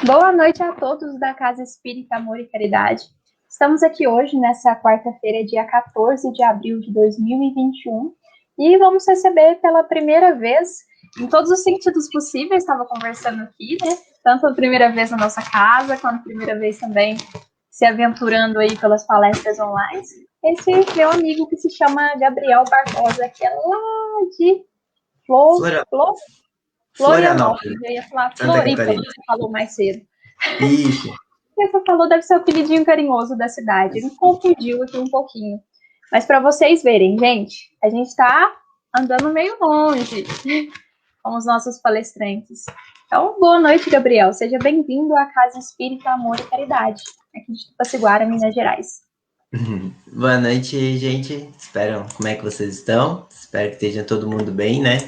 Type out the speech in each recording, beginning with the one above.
Boa noite a todos da Casa Espírita Amor e Caridade. Estamos aqui hoje, nessa quarta-feira, dia 14 de abril de 2021, e vamos receber pela primeira vez, em todos os sentidos possíveis, estava conversando aqui, né? Tanto a primeira vez na nossa casa, quanto a primeira vez também se aventurando aí pelas palestras online, esse meu amigo que se chama Gabriel Barbosa, que é lá de Flora- Florianópolis. Florianópolis, Eu ia falar Santa Floripa, Catarina. você falou mais cedo. Isso. Você falou, deve ser o apelidinho carinhoso da cidade. Ele confundiu aqui um pouquinho. Mas para vocês verem, gente, a gente está andando meio longe com os nossos palestrantes. Então, boa noite, Gabriel. Seja bem-vindo à Casa Espírita Amor e Caridade, aqui de Tupaciguara, Minas Gerais. Boa noite, gente. Espero, como é que vocês estão? Espero que esteja todo mundo bem, né?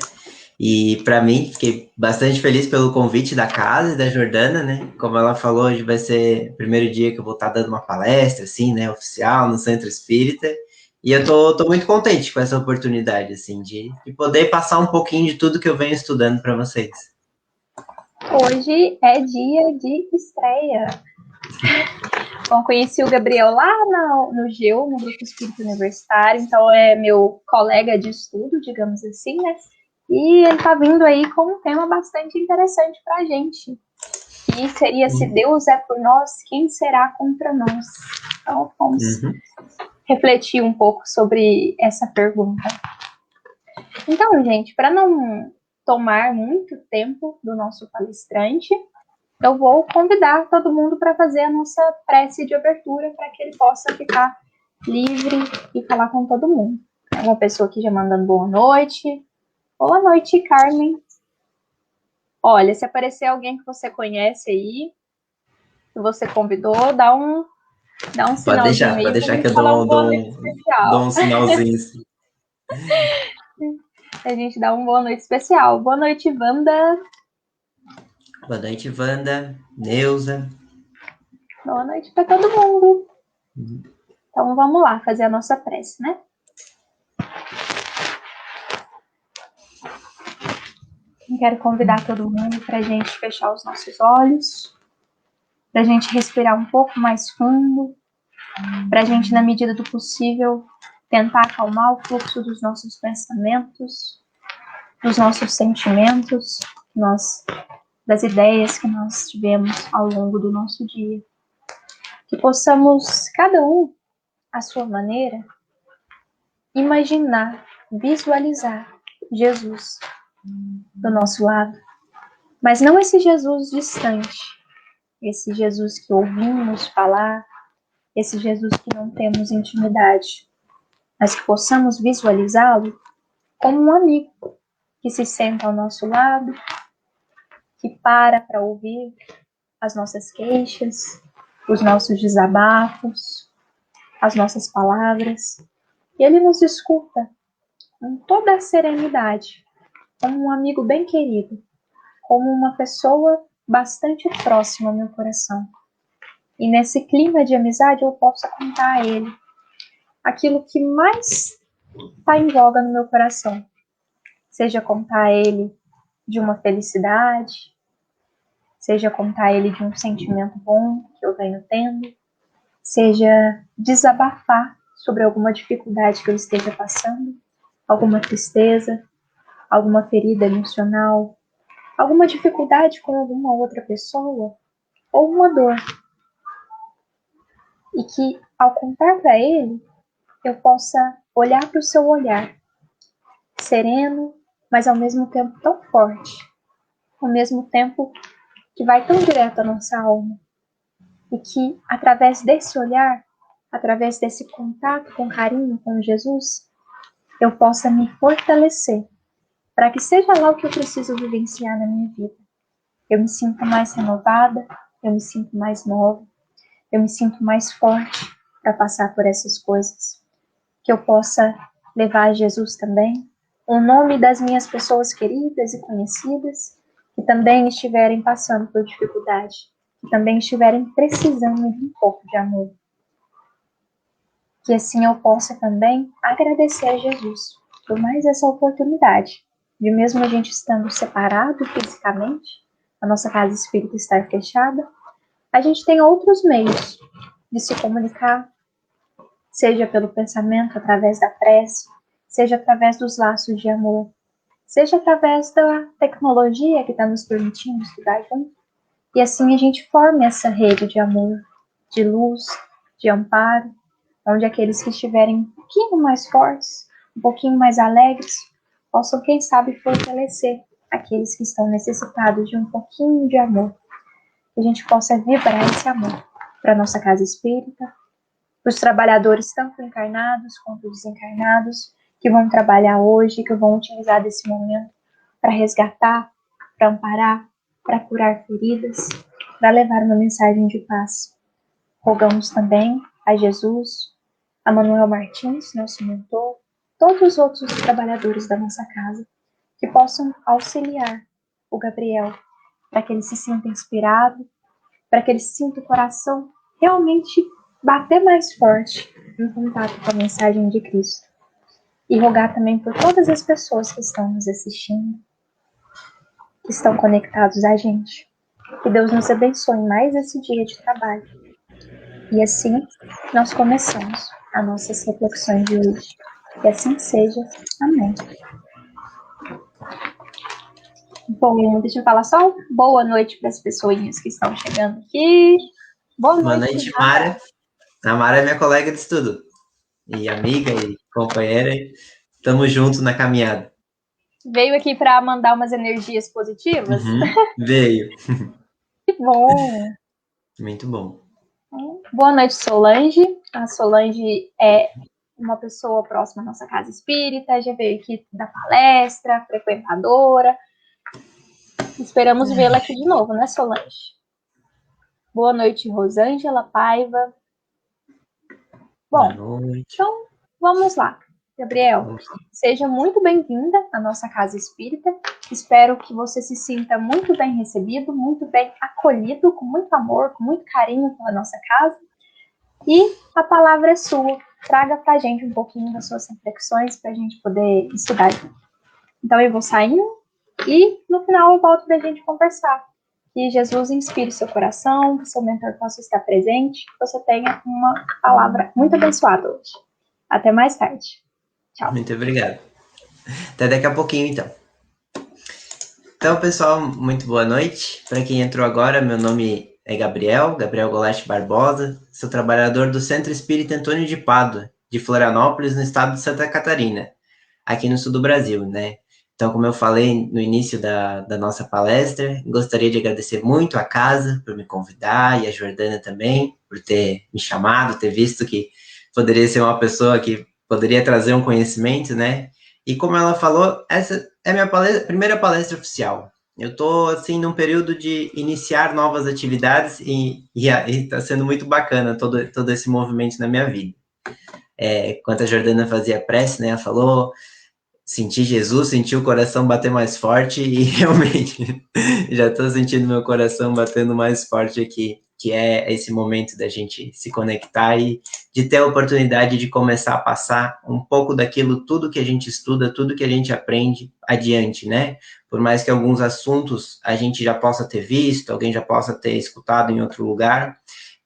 E para mim, fiquei bastante feliz pelo convite da casa e da Jordana, né? Como ela falou, hoje vai ser o primeiro dia que eu vou estar dando uma palestra, assim, né, oficial no Centro Espírita. E eu tô muito contente com essa oportunidade, assim, de poder passar um pouquinho de tudo que eu venho estudando para vocês. Hoje é dia de estreia. Bom, conheci o Gabriel lá no GEU, no Grupo Espírito Universitário, então é meu colega de estudo, digamos assim, né? E ele está vindo aí com um tema bastante interessante para a gente, que seria: se Deus é por nós, quem será contra nós? Então, vamos refletir um pouco sobre essa pergunta. Então, gente, para não tomar muito tempo do nosso palestrante, eu vou convidar todo mundo para fazer a nossa prece de abertura, para que ele possa ficar livre e falar com todo mundo. Tem uma pessoa aqui já mandando boa noite. Boa noite, Carmen. Olha, se aparecer alguém que você conhece aí, que você convidou, dá um sinalzinho aí Pode para a deixar que gente eu falar um boa noite dou especial. um sinalzinho. Assim. A gente dá um boa noite especial. Boa noite, Wanda. Boa noite, Wanda, Neuza. Boa noite para todo mundo. Então vamos lá fazer a nossa prece, né? Eu quero convidar todo mundo para a gente fechar os nossos olhos, para a gente respirar um pouco mais fundo, para a gente, na medida do possível, tentar acalmar o fluxo dos nossos pensamentos, dos nossos sentimentos, das ideias que nós tivemos ao longo do nosso dia. Que possamos, cada um, à sua maneira, imaginar, visualizar Jesus do nosso lado. Mas não esse Jesus distante, esse Jesus que ouvimos falar, esse Jesus que não temos intimidade, mas que possamos visualizá-lo como um amigo que se senta ao nosso lado, que para ouvir as nossas queixas, os nossos desabafos, as nossas palavras, e ele nos escuta com toda a serenidade, como um amigo bem querido, como uma pessoa bastante próxima ao meu coração. E nesse clima de amizade eu posso contar a ele aquilo que mais está em voga no meu coração. Seja contar a ele de uma felicidade, seja contar a ele de um sentimento bom que eu venho tendo, seja desabafar sobre alguma dificuldade que eu esteja passando, alguma tristeza, alguma ferida emocional, alguma dificuldade com alguma outra pessoa, ou uma dor. E que, ao contar para ele, eu possa olhar para o seu olhar, sereno, mas ao mesmo tempo tão forte, ao mesmo tempo que vai tão direto à nossa alma, e que, através desse olhar, através desse contato com carinho com Jesus, eu possa me fortalecer, para que seja lá o que eu preciso vivenciar na minha vida. Eu me sinto mais renovada, eu me sinto mais nova, eu me sinto mais forte para passar por essas coisas. Que eu possa levar a Jesus também, o nome das minhas pessoas queridas e conhecidas, que também estiverem passando por dificuldade, que também estiverem precisando de um pouco de amor. Que assim eu possa também agradecer a Jesus por mais essa oportunidade, de mesmo a gente estando separado fisicamente, a nossa casa espírita estar fechada, a gente tem outros meios de se comunicar, seja pelo pensamento, através da prece, seja através dos laços de amor, seja através da tecnologia que está nos permitindo estudar junto. E assim a gente forma essa rede de amor, de luz, de amparo, onde aqueles que estiverem um pouquinho mais fortes, um pouquinho mais alegres, possam, quem sabe, fortalecer aqueles que estão necessitados de um pouquinho de amor. Que a gente possa vibrar esse amor para a nossa casa espírita, para os trabalhadores, tanto encarnados quanto desencarnados, que vão trabalhar hoje, que vão utilizar desse momento para resgatar, para amparar, para curar feridas, para levar uma mensagem de paz. Rogamos também a Jesus, a Manuel Martins, nosso mentor, todos os outros trabalhadores da nossa casa, que possam auxiliar o Gabriel, para que ele se sinta inspirado, para que ele sinta o coração realmente bater mais forte em contato com a mensagem de Cristo. E rogar também por todas as pessoas que estão nos assistindo, que estão conectados a gente. Que Deus nos abençoe mais esse dia de trabalho. E assim nós começamos as nossas reflexões de hoje. Que assim seja. Amém. Bom, deixa eu falar só boa noite para as pessoinhas que estão chegando aqui. Boa noite, Mara. A Mara é minha colega de estudo. E amiga e companheira. Estamos juntos na caminhada. Veio aqui para mandar umas energias positivas? Veio. Que bom. Muito bom. Boa noite, Solange. A Solange é uma pessoa próxima à nossa casa espírita, já veio aqui da palestra, frequentadora. Esperamos vê-la aqui de novo, né, Solange? Boa noite, Rosângela Paiva. Bom, então vamos lá. Gabriel, seja muito bem-vinda à nossa casa espírita. Espero que você se sinta muito bem recebido, muito bem acolhido, com muito amor, com muito carinho pela nossa casa. E a palavra é sua. Traga pra gente um pouquinho das suas reflexões para a gente poder estudar. Então eu vou saindo e no final eu volto para a gente conversar. Que Jesus inspire seu coração, que seu mentor possa estar presente, que você tenha uma palavra muito abençoada hoje. Até mais tarde. Tchau. Muito obrigado. Até daqui a pouquinho, então. Então, pessoal, muito boa noite. Para quem entrou agora, meu nome é Gabriel Goulart Barbosa. Sou trabalhador do Centro Espírita Antônio de Pádua, de Florianópolis, no estado de Santa Catarina, aqui no sul do Brasil, né? Então, como eu falei no início da nossa palestra, gostaria de agradecer muito a casa por me convidar e a Jordana também por ter me chamado, ter visto que poderia ser uma pessoa que poderia trazer um conhecimento, né? E como ela falou, essa é a minha primeira palestra oficial. Eu estou, assim, num período de iniciar novas atividades e está sendo muito bacana todo esse movimento na minha vida. Enquanto a Jordana fazia prece, né, ela falou, senti Jesus, senti o coração bater mais forte e realmente já estou sentindo meu coração batendo mais forte aqui, que é esse momento da gente se conectar e de ter a oportunidade de começar a passar um pouco daquilo, tudo que a gente estuda, tudo que a gente aprende adiante, né? Por mais que alguns assuntos a gente já possa ter visto, alguém já possa ter escutado em outro lugar,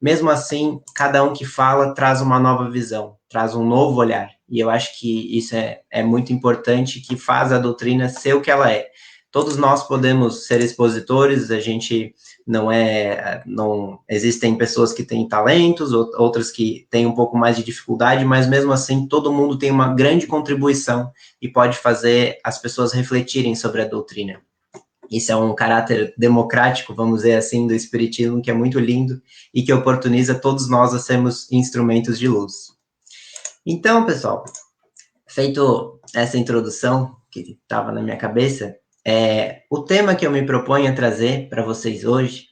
mesmo assim, cada um que fala traz uma nova visão, traz um novo olhar. E eu acho que isso é muito importante, que faz a doutrina ser o que ela é. Todos nós podemos ser expositores, a gente não existem pessoas que têm talentos, outras que têm um pouco mais de dificuldade, mas mesmo assim todo mundo tem uma grande contribuição e pode fazer as pessoas refletirem sobre a doutrina. Isso é um caráter democrático, vamos dizer assim, do Espiritismo, que é muito lindo e que oportuniza todos nós a sermos instrumentos de luz. Então, pessoal, feito essa introdução que estava na minha cabeça, o tema que eu me proponho a trazer para vocês hoje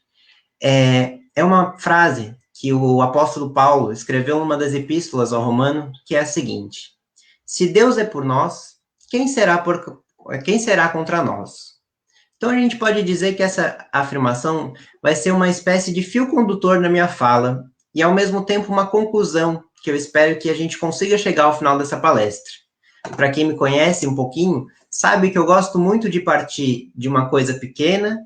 é uma frase que o apóstolo Paulo escreveu numa das epístolas ao Romano, que é a seguinte: se Deus é por nós, quem será contra nós? Então, a gente pode dizer que essa afirmação vai ser uma espécie de fio condutor na minha fala e, ao mesmo tempo, uma conclusão que eu espero que a gente consiga chegar ao final dessa palestra. Para quem me conhece um pouquinho, sabe que eu gosto muito de partir de uma coisa pequena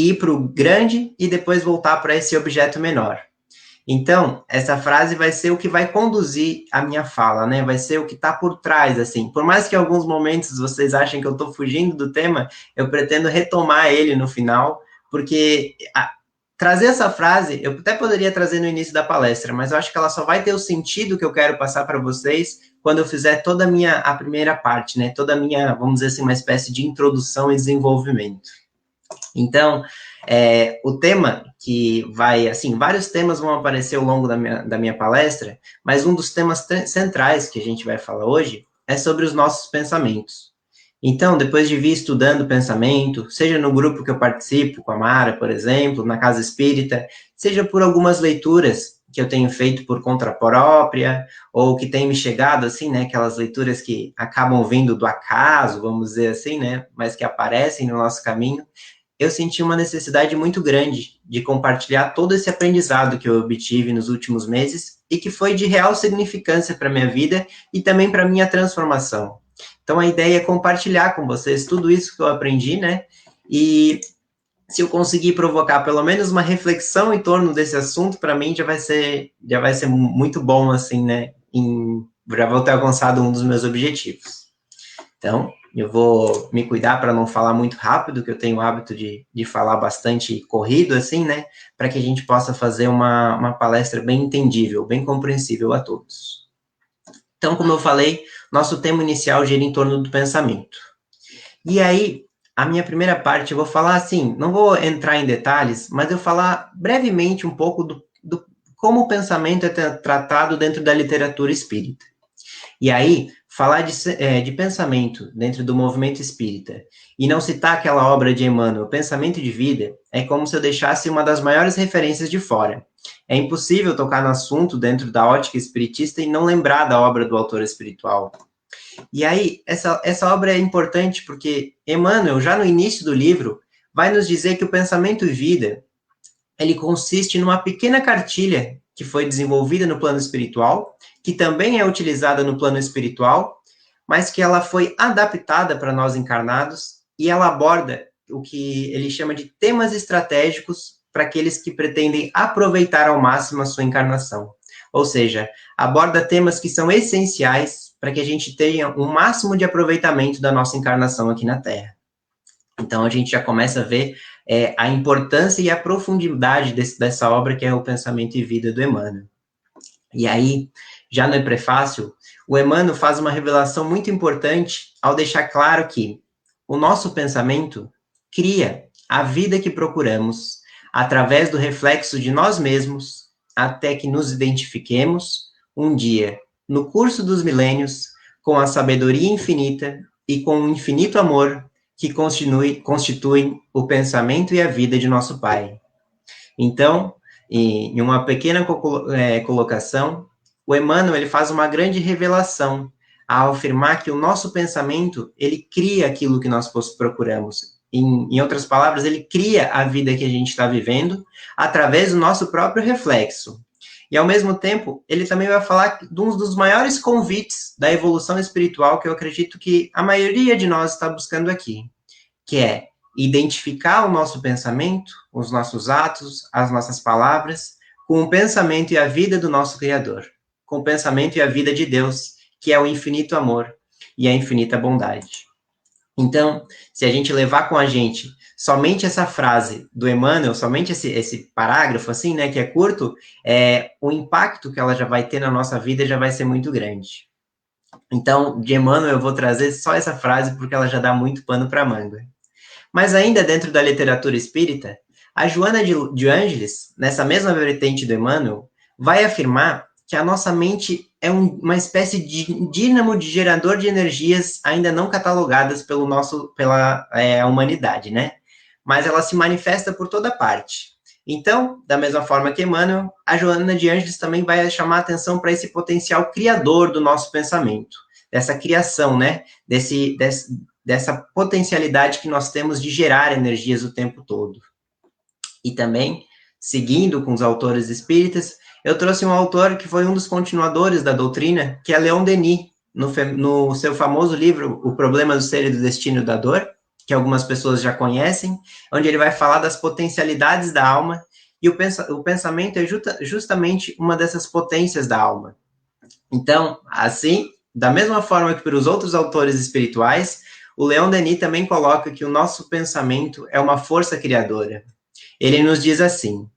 ir para o grande e depois voltar para esse objeto menor. Então, essa frase vai ser o que vai conduzir a minha fala, né? Vai ser o que está por trás, assim. Por mais que em alguns momentos vocês achem que eu estou fugindo do tema, eu pretendo retomar ele no final, porque trazer essa frase, eu até poderia trazer no início da palestra, mas eu acho que ela só vai ter o sentido que eu quero passar para vocês quando eu fizer toda a primeira parte, né? Toda a minha, vamos dizer assim, uma espécie de introdução e desenvolvimento. Então, o tema que vai, assim, vários temas vão aparecer ao longo da minha palestra, mas um dos temas centrais que a gente vai falar hoje é sobre os nossos pensamentos. Então, depois de vir estudando pensamento, seja no grupo que eu participo, com a Mara, por exemplo, na Casa Espírita, seja por algumas leituras que eu tenho feito por conta própria, ou que tem me chegado, assim, né, aquelas leituras que acabam vindo do acaso, vamos dizer assim, né, mas que aparecem no nosso caminho, eu senti uma necessidade muito grande de compartilhar todo esse aprendizado que eu obtive nos últimos meses e que foi de real significância para a minha vida e também para a minha transformação. Então, a ideia é compartilhar com vocês tudo isso que eu aprendi, né? E se eu conseguir provocar pelo menos uma reflexão em torno desse assunto, para mim já vai ser muito bom, assim, né? Já vou ter alcançado um dos meus objetivos. Então, eu vou me cuidar para não falar muito rápido, que eu tenho o hábito de falar bastante corrido, assim, né? Para que a gente possa fazer uma palestra bem entendível, bem compreensível a todos. Então, como eu falei, nosso tema inicial gira em torno do pensamento. E aí, a minha primeira parte, eu vou falar assim, não vou entrar em detalhes, mas eu vou falar brevemente um pouco do como o pensamento é tratado dentro da literatura espírita. E aí, falar de pensamento dentro do movimento espírita e não citar aquela obra de Emmanuel, Pensamento de Vida, é como se eu deixasse uma das maiores referências de fora. É impossível tocar no assunto dentro da ótica espiritista e não lembrar da obra do autor espiritual. E aí, essa obra é importante porque Emmanuel, já no início do livro, vai nos dizer que o pensamento de vida, ele consiste numa pequena cartilha que foi desenvolvida no plano espiritual, que também é utilizada no plano espiritual, mas que ela foi adaptada para nós encarnados e ela aborda o que ele chama de temas estratégicos para aqueles que pretendem aproveitar ao máximo a sua encarnação. Ou seja, aborda temas que são essenciais para que a gente tenha o máximo de aproveitamento da nossa encarnação aqui na Terra. Então, a gente já começa a ver a importância e a profundidade dessa obra, que é o Pensamento e Vida do Emmanuel. E aí, já no prefácio, o Emmanuel faz uma revelação muito importante ao deixar claro que o nosso pensamento cria a vida que procuramos através do reflexo de nós mesmos, até que nos identifiquemos um dia, no curso dos milênios, com a sabedoria infinita e com o infinito amor que constituem o pensamento e a vida de nosso Pai. Então, em uma pequena colocação, o Emmanuel ele faz uma grande revelação ao afirmar que o nosso pensamento, ele cria aquilo que nós procuramos. Em outras palavras, ele cria a vida que a gente está vivendo através do nosso próprio reflexo. E, ao mesmo tempo, ele também vai falar de um dos maiores convites da evolução espiritual que eu acredito que a maioria de nós está buscando aqui, que é identificar o nosso pensamento, os nossos atos, as nossas palavras, com o pensamento e a vida do nosso Criador, com o pensamento e a vida de Deus, que é o infinito amor e a infinita bondade. Então, se a gente levar com a gente somente essa frase do Emmanuel, somente esse parágrafo, assim, né, que é curto, o impacto que ela já vai ter na nossa vida já vai ser muito grande. Então, de Emmanuel, eu vou trazer só essa frase, porque ela já dá muito pano para manga. Mas ainda dentro da literatura espírita, a Joana de Ângeles, nessa mesma vertente do Emmanuel, vai afirmar que a nossa mente é uma espécie de dínamo de gerador de energias ainda não catalogadas pela humanidade, né? Mas ela se manifesta por toda parte. Então, da mesma forma que Emmanuel, a Joana de Ângeles também vai chamar a atenção para esse potencial criador do nosso pensamento, dessa criação, né? Dessa potencialidade que nós temos de gerar energias o tempo todo. E também, seguindo com os autores espíritas, eu trouxe um autor que foi um dos continuadores da doutrina, que é Leon Denis, no seu famoso livro O Problema do Ser e do Destino da Dor, que algumas pessoas já conhecem, onde ele vai falar das potencialidades da alma, e o pensamento é justamente uma dessas potências da alma. Então, assim, da mesma forma que para os outros autores espirituais, o Leon Denis também coloca que o nosso pensamento é uma força criadora. Ele nos diz assim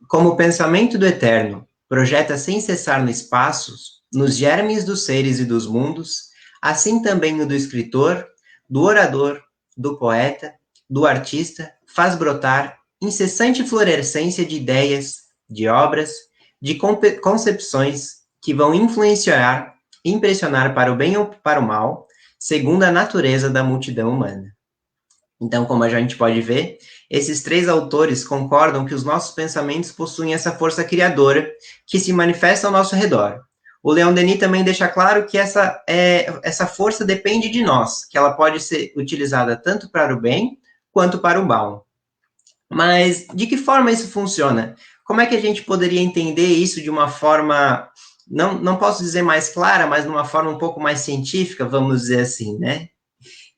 como o pensamento do Eterno projeta sem cessar no espaço, nos germes dos seres e dos mundos, assim também o do escritor, do orador, do poeta, do artista, faz brotar incessante florescência de ideias, de obras, de concepções que vão influenciar, impressionar para o bem ou para o mal, segundo a natureza da multidão humana. Então, como a gente pode ver, esses três autores concordam que os nossos pensamentos possuem essa força criadora que se manifesta ao nosso redor. O Leon Denis também deixa claro que essa força depende de nós, que ela pode ser utilizada tanto para o bem quanto para o mal. Mas de que forma isso funciona? Como é que a gente poderia entender isso de uma forma, não posso dizer mais clara, mas de uma forma um pouco mais científica, vamos dizer assim, né?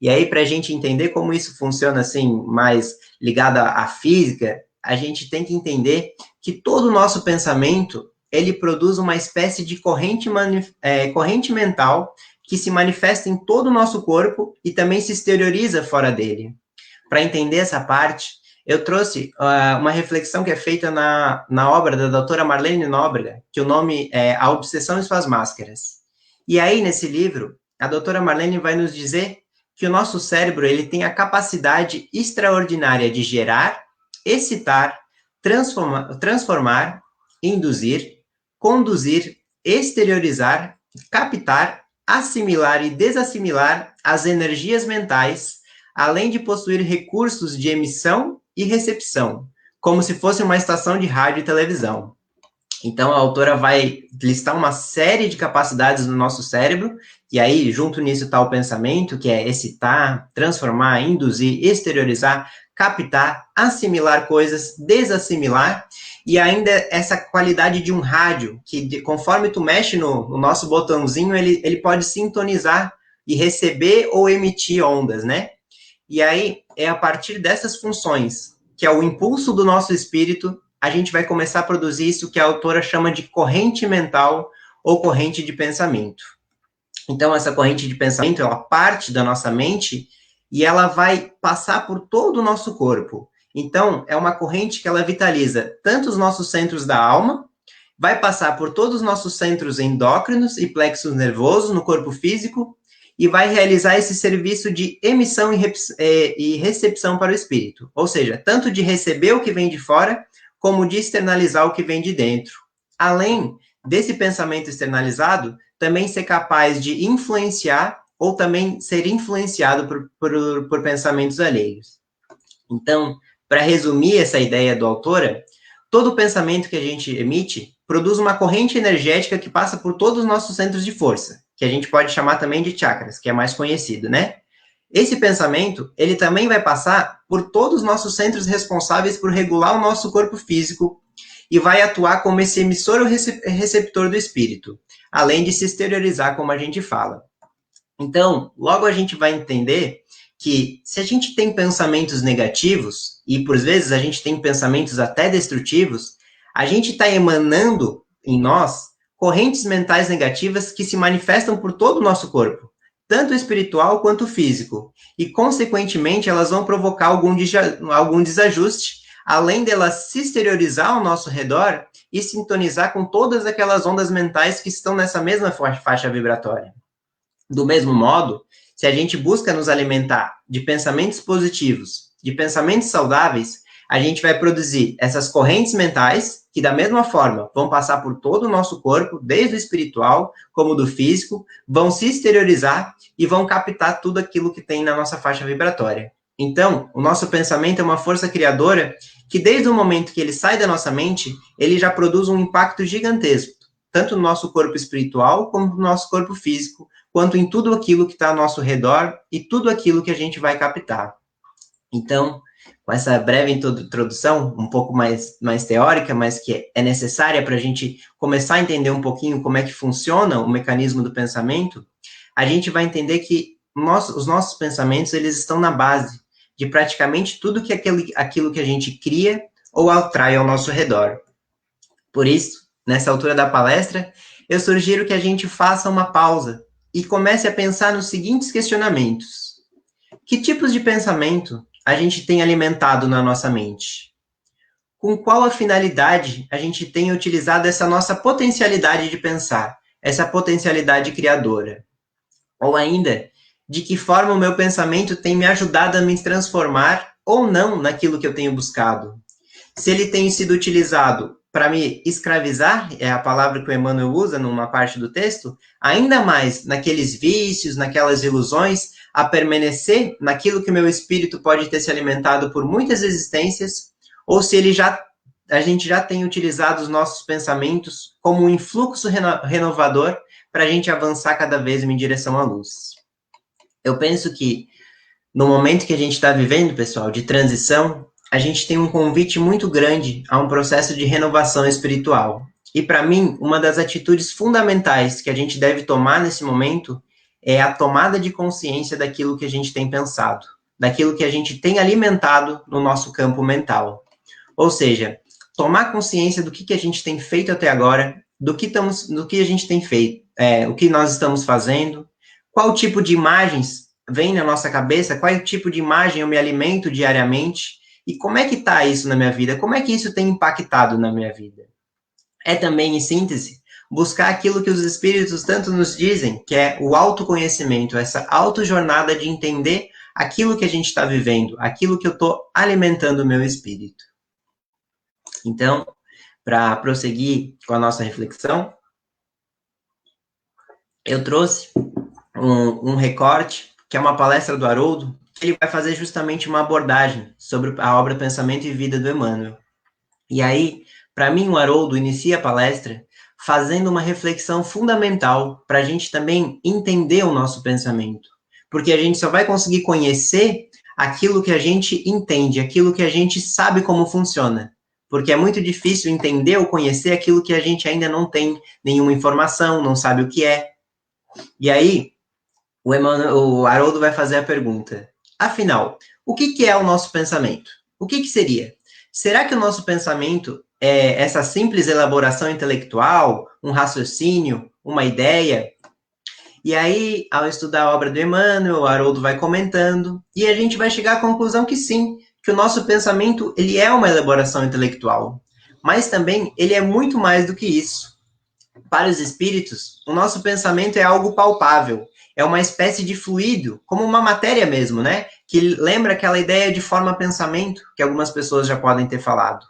E aí, para a gente entender como isso funciona, assim, mais ligado à física, a gente tem que entender que todo o nosso pensamento, ele produz uma espécie de corrente mental que se manifesta em todo o nosso corpo e também se exterioriza fora dele. Para entender essa parte, eu trouxe uma reflexão que é feita na obra da doutora Marlene Nóbrega, que o nome é A Obsessão e Suas Máscaras. E aí, nesse livro, a doutora Marlene vai nos dizer que o nosso cérebro ele tem a capacidade extraordinária de gerar, excitar, transformar, induzir, conduzir, exteriorizar, captar, assimilar e desassimilar as energias mentais, além de possuir recursos de emissão e recepção, como se fosse uma estação de rádio e televisão. Então, a autora vai listar uma série de capacidades no nosso cérebro, e aí, junto nisso está o pensamento, que é excitar, transformar, induzir, exteriorizar, captar, assimilar coisas, desassimilar, e ainda essa qualidade de um rádio, que conforme tu mexe no nosso botãozinho, ele pode sintonizar e receber ou emitir ondas, né? E aí, é a partir dessas funções, que é o impulso do nosso espírito, a gente vai começar a produzir isso que a autora chama de corrente mental ou corrente de pensamento. Então, essa corrente de pensamento, ela parte da nossa mente e ela vai passar por todo o nosso corpo. Então, é uma corrente que ela vitaliza tanto os nossos centros da alma, vai passar por todos os nossos centros endócrinos e plexos nervosos no corpo físico e vai realizar esse serviço de emissão e recepção para o espírito. Ou seja, tanto de receber o que vem de fora, como de externalizar o que vem de dentro. Além desse pensamento externalizado, também ser capaz de influenciar ou também ser influenciado por pensamentos alheios. Então, para resumir essa ideia do autora, todo pensamento que a gente emite produz uma corrente energética que passa por todos os nossos centros de força, que a gente pode chamar também de chakras, que é mais conhecido, né? Esse pensamento, ele também vai passar por todos os nossos centros responsáveis por regular o nosso corpo físico e vai atuar como esse emissor ou receptor do espírito, além de se exteriorizar, como a gente fala. Então, logo a gente vai entender que se a gente tem pensamentos negativos, e por vezes a gente tem pensamentos até destrutivos, a gente está emanando em nós correntes mentais negativas que se manifestam por todo o nosso corpo, tanto espiritual quanto físico, e consequentemente elas vão provocar algum desajuste, além delas se exteriorizar ao nosso redor e sintonizar com todas aquelas ondas mentais que estão nessa mesma faixa vibratória. Do mesmo modo, se a gente busca nos alimentar de pensamentos positivos, de pensamentos saudáveis, a gente vai produzir essas correntes mentais, que da mesma forma vão passar por todo o nosso corpo, desde o espiritual como do físico, vão se exteriorizar e vão captar tudo aquilo que tem na nossa faixa vibratória. Então, o nosso pensamento é uma força criadora que desde o momento que ele sai da nossa mente, ele já produz um impacto gigantesco, tanto no nosso corpo espiritual como no nosso corpo físico, quanto em tudo aquilo que está ao nosso redor e tudo aquilo que a gente vai captar. Então, com essa breve introdução, um pouco mais teórica, mas que é necessária para a gente começar a entender um pouquinho como é que funciona o mecanismo do pensamento, a gente vai entender que os nossos pensamentos, eles estão na base de praticamente tudo que aquilo que a gente cria ou atrai ao nosso redor. Por isso, nessa altura da palestra, eu sugiro que a gente faça uma pausa e comece a pensar nos seguintes questionamentos. Que tipos de pensamento a gente tem alimentado na nossa mente? Com qual a finalidade a gente tem utilizado essa nossa potencialidade de pensar, essa potencialidade criadora? Ou ainda, de que forma o meu pensamento tem me ajudado a me transformar ou não naquilo que eu tenho buscado? Se ele tem sido utilizado para me escravizar, é a palavra que o Emmanuel usa numa parte do texto, ainda mais naqueles vícios, naquelas ilusões, a permanecer naquilo que o meu espírito pode ter se alimentado por muitas existências, ou se a gente já tem utilizado os nossos pensamentos como um influxo renovador para a gente avançar cada vez em direção à luz. Eu penso que no momento que a gente está vivendo, pessoal, de transição, a gente tem um convite muito grande a um processo de renovação espiritual. E para mim, uma das atitudes fundamentais que a gente deve tomar nesse momento é a tomada de consciência daquilo que a gente tem pensado, daquilo que a gente tem alimentado no nosso campo mental. Ou seja, tomar consciência do que a gente tem feito até agora, do que a gente tem feito, o que nós estamos fazendo, qual tipo de imagens vem na nossa cabeça, qual tipo de imagem eu me alimento diariamente, e como é que está isso na minha vida, como é que isso tem impactado na minha vida. É também, em síntese, buscar aquilo que os espíritos tanto nos dizem, que é o autoconhecimento, essa autojornada de entender aquilo que a gente está vivendo, aquilo que eu estou alimentando o meu espírito. Então, para prosseguir com a nossa reflexão, eu trouxe um recorte, que é uma palestra do Haroldo, que ele vai fazer justamente uma abordagem sobre a obra Pensamento e Vida do Emmanuel. E aí, para mim, o Haroldo inicia a palestra fazendo uma reflexão fundamental para a gente também entender o nosso pensamento. Porque a gente só vai conseguir conhecer aquilo que a gente entende, aquilo que a gente sabe como funciona. Porque é muito difícil entender ou conhecer aquilo que a gente ainda não tem nenhuma informação, não sabe o que é. E aí, o Haroldo vai fazer a pergunta: afinal, o que é o nosso pensamento? O que seria? Será que o nosso pensamento é essa simples elaboração intelectual, um raciocínio, uma ideia? E aí, ao estudar a obra do Emmanuel, o Haroldo vai comentando, e a gente vai chegar à conclusão que sim, que o nosso pensamento ele é uma elaboração intelectual, mas também ele é muito mais do que isso. Para os espíritos, o nosso pensamento é algo palpável, é uma espécie de fluido, como uma matéria mesmo, né? Que lembra aquela ideia de forma-pensamento, que algumas pessoas já podem ter falado.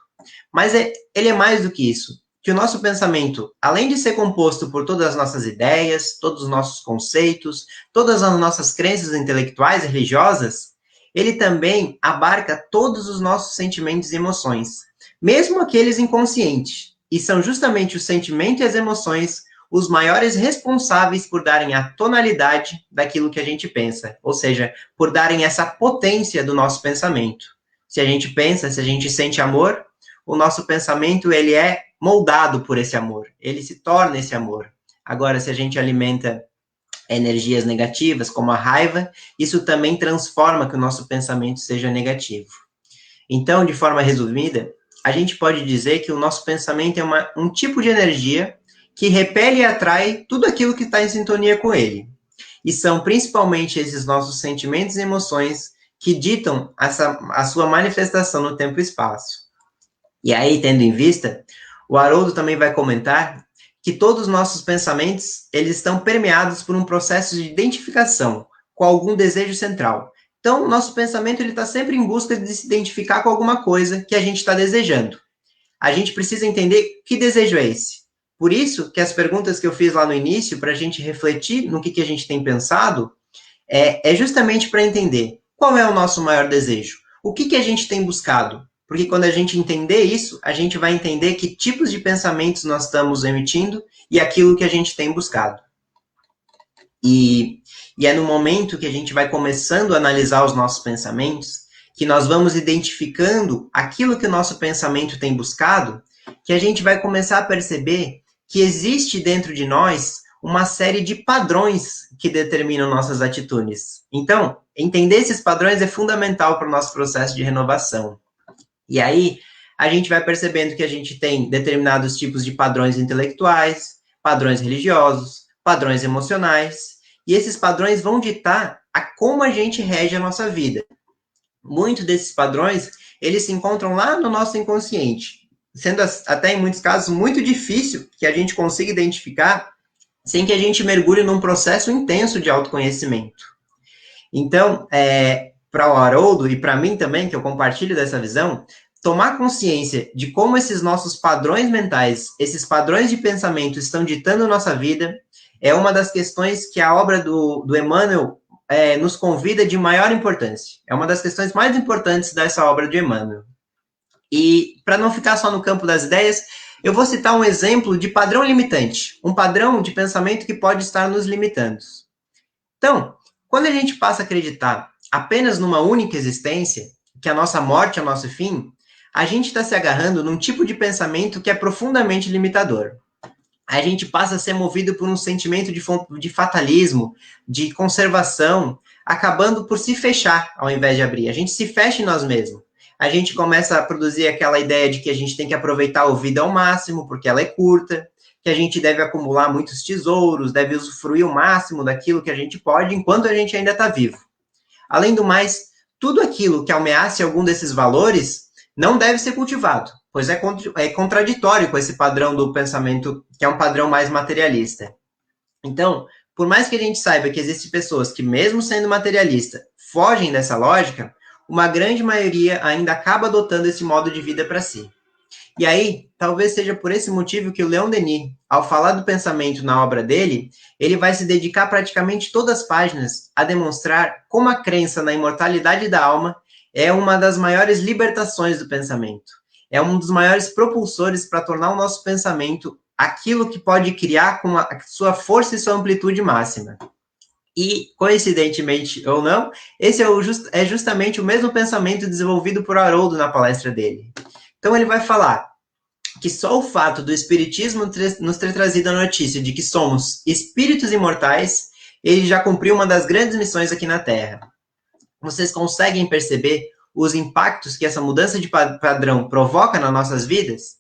Mas ele é mais do que isso. Que o nosso pensamento, além de ser composto por todas as nossas ideias, todos os nossos conceitos, todas as nossas crenças intelectuais e religiosas, ele também abarca todos os nossos sentimentos e emoções, mesmo aqueles inconscientes. E são justamente os sentimentos e as emoções os maiores responsáveis por darem a tonalidade daquilo que a gente pensa, ou seja, por darem essa potência do nosso pensamento. Se a gente pensa, se a gente sente amor, o nosso pensamento ele é moldado por esse amor, ele se torna esse amor. Agora, se a gente alimenta energias negativas, como a raiva, isso também transforma que o nosso pensamento seja negativo. Então, de forma resumida, a gente pode dizer que o nosso pensamento é um tipo de energia que repele e atrai tudo aquilo que está em sintonia com ele. E são principalmente esses nossos sentimentos e emoções que ditam a sua manifestação no tempo e espaço. E aí, tendo em vista, o Haroldo também vai comentar que todos os nossos pensamentos eles estão permeados por um processo de identificação com algum desejo central. Então, o nosso pensamento está sempre em busca de se identificar com alguma coisa que a gente está desejando. A gente precisa entender que desejo é esse. Por isso que as perguntas que eu fiz lá no início, para a gente refletir no que a gente tem pensado, é justamente para entender qual é o nosso maior desejo. O que a gente tem buscado? Porque quando a gente entender isso, a gente vai entender que tipos de pensamentos nós estamos emitindo e aquilo que a gente tem buscado. E é no momento que a gente vai começando a analisar os nossos pensamentos, que nós vamos identificando aquilo que o nosso pensamento tem buscado, que a gente vai começar a perceber que existe dentro de nós uma série de padrões que determinam nossas atitudes. Então, entender esses padrões é fundamental para o nosso processo de renovação. E aí, a gente vai percebendo que a gente tem determinados tipos de padrões intelectuais, padrões religiosos, padrões emocionais, e esses padrões vão ditar a como a gente rege a nossa vida. Muitos desses padrões, eles se encontram lá no nosso inconsciente, sendo até em muitos casos muito difícil que a gente consiga identificar sem que a gente mergulhe num processo intenso de autoconhecimento. Então, para o Haroldo e para mim também, que eu compartilho dessa visão, tomar consciência de como esses nossos padrões mentais, esses padrões de pensamento estão ditando nossa vida, é uma das questões que a obra do Emmanuel nos convida de maior importância. É uma das questões mais importantes dessa obra de Emmanuel. E, para não ficar só no campo das ideias, eu vou citar um exemplo de padrão limitante, um padrão de pensamento que pode estar nos limitando. Então, quando a gente passa a acreditar apenas numa única existência, que a nossa morte é o nosso fim, a gente está se agarrando num tipo de pensamento que é profundamente limitador. A gente passa a ser movido por um sentimento de fatalismo, de conservação, acabando por se fechar ao invés de abrir. A gente se fecha em nós mesmos. A gente começa a produzir aquela ideia de que a gente tem que aproveitar a vida ao máximo, porque ela é curta, que a gente deve acumular muitos tesouros, deve usufruir o máximo daquilo que a gente pode, enquanto a gente ainda está vivo. Além do mais, tudo aquilo que ameace algum desses valores não deve ser cultivado, pois é contraditório com esse padrão do pensamento, que é um padrão mais materialista. Então, por mais que a gente saiba que existem pessoas que, mesmo sendo materialista, fogem dessa lógica, uma grande maioria ainda acaba adotando esse modo de vida para si. E aí, talvez seja por esse motivo que o Leon Denis, ao falar do pensamento na obra dele, ele vai se dedicar praticamente todas as páginas a demonstrar como a crença na imortalidade da alma é uma das maiores libertações do pensamento. É um dos maiores propulsores para tornar o nosso pensamento aquilo que pode criar com a sua força e sua amplitude máxima. E, coincidentemente ou não, esse é justamente o mesmo pensamento desenvolvido por Haroldo na palestra dele. Então ele vai falar que só o fato do Espiritismo nos ter trazido a notícia de que somos espíritos imortais, ele já cumpriu uma das grandes missões aqui na Terra. Vocês conseguem perceber os impactos que essa mudança de padrão provoca nas nossas vidas?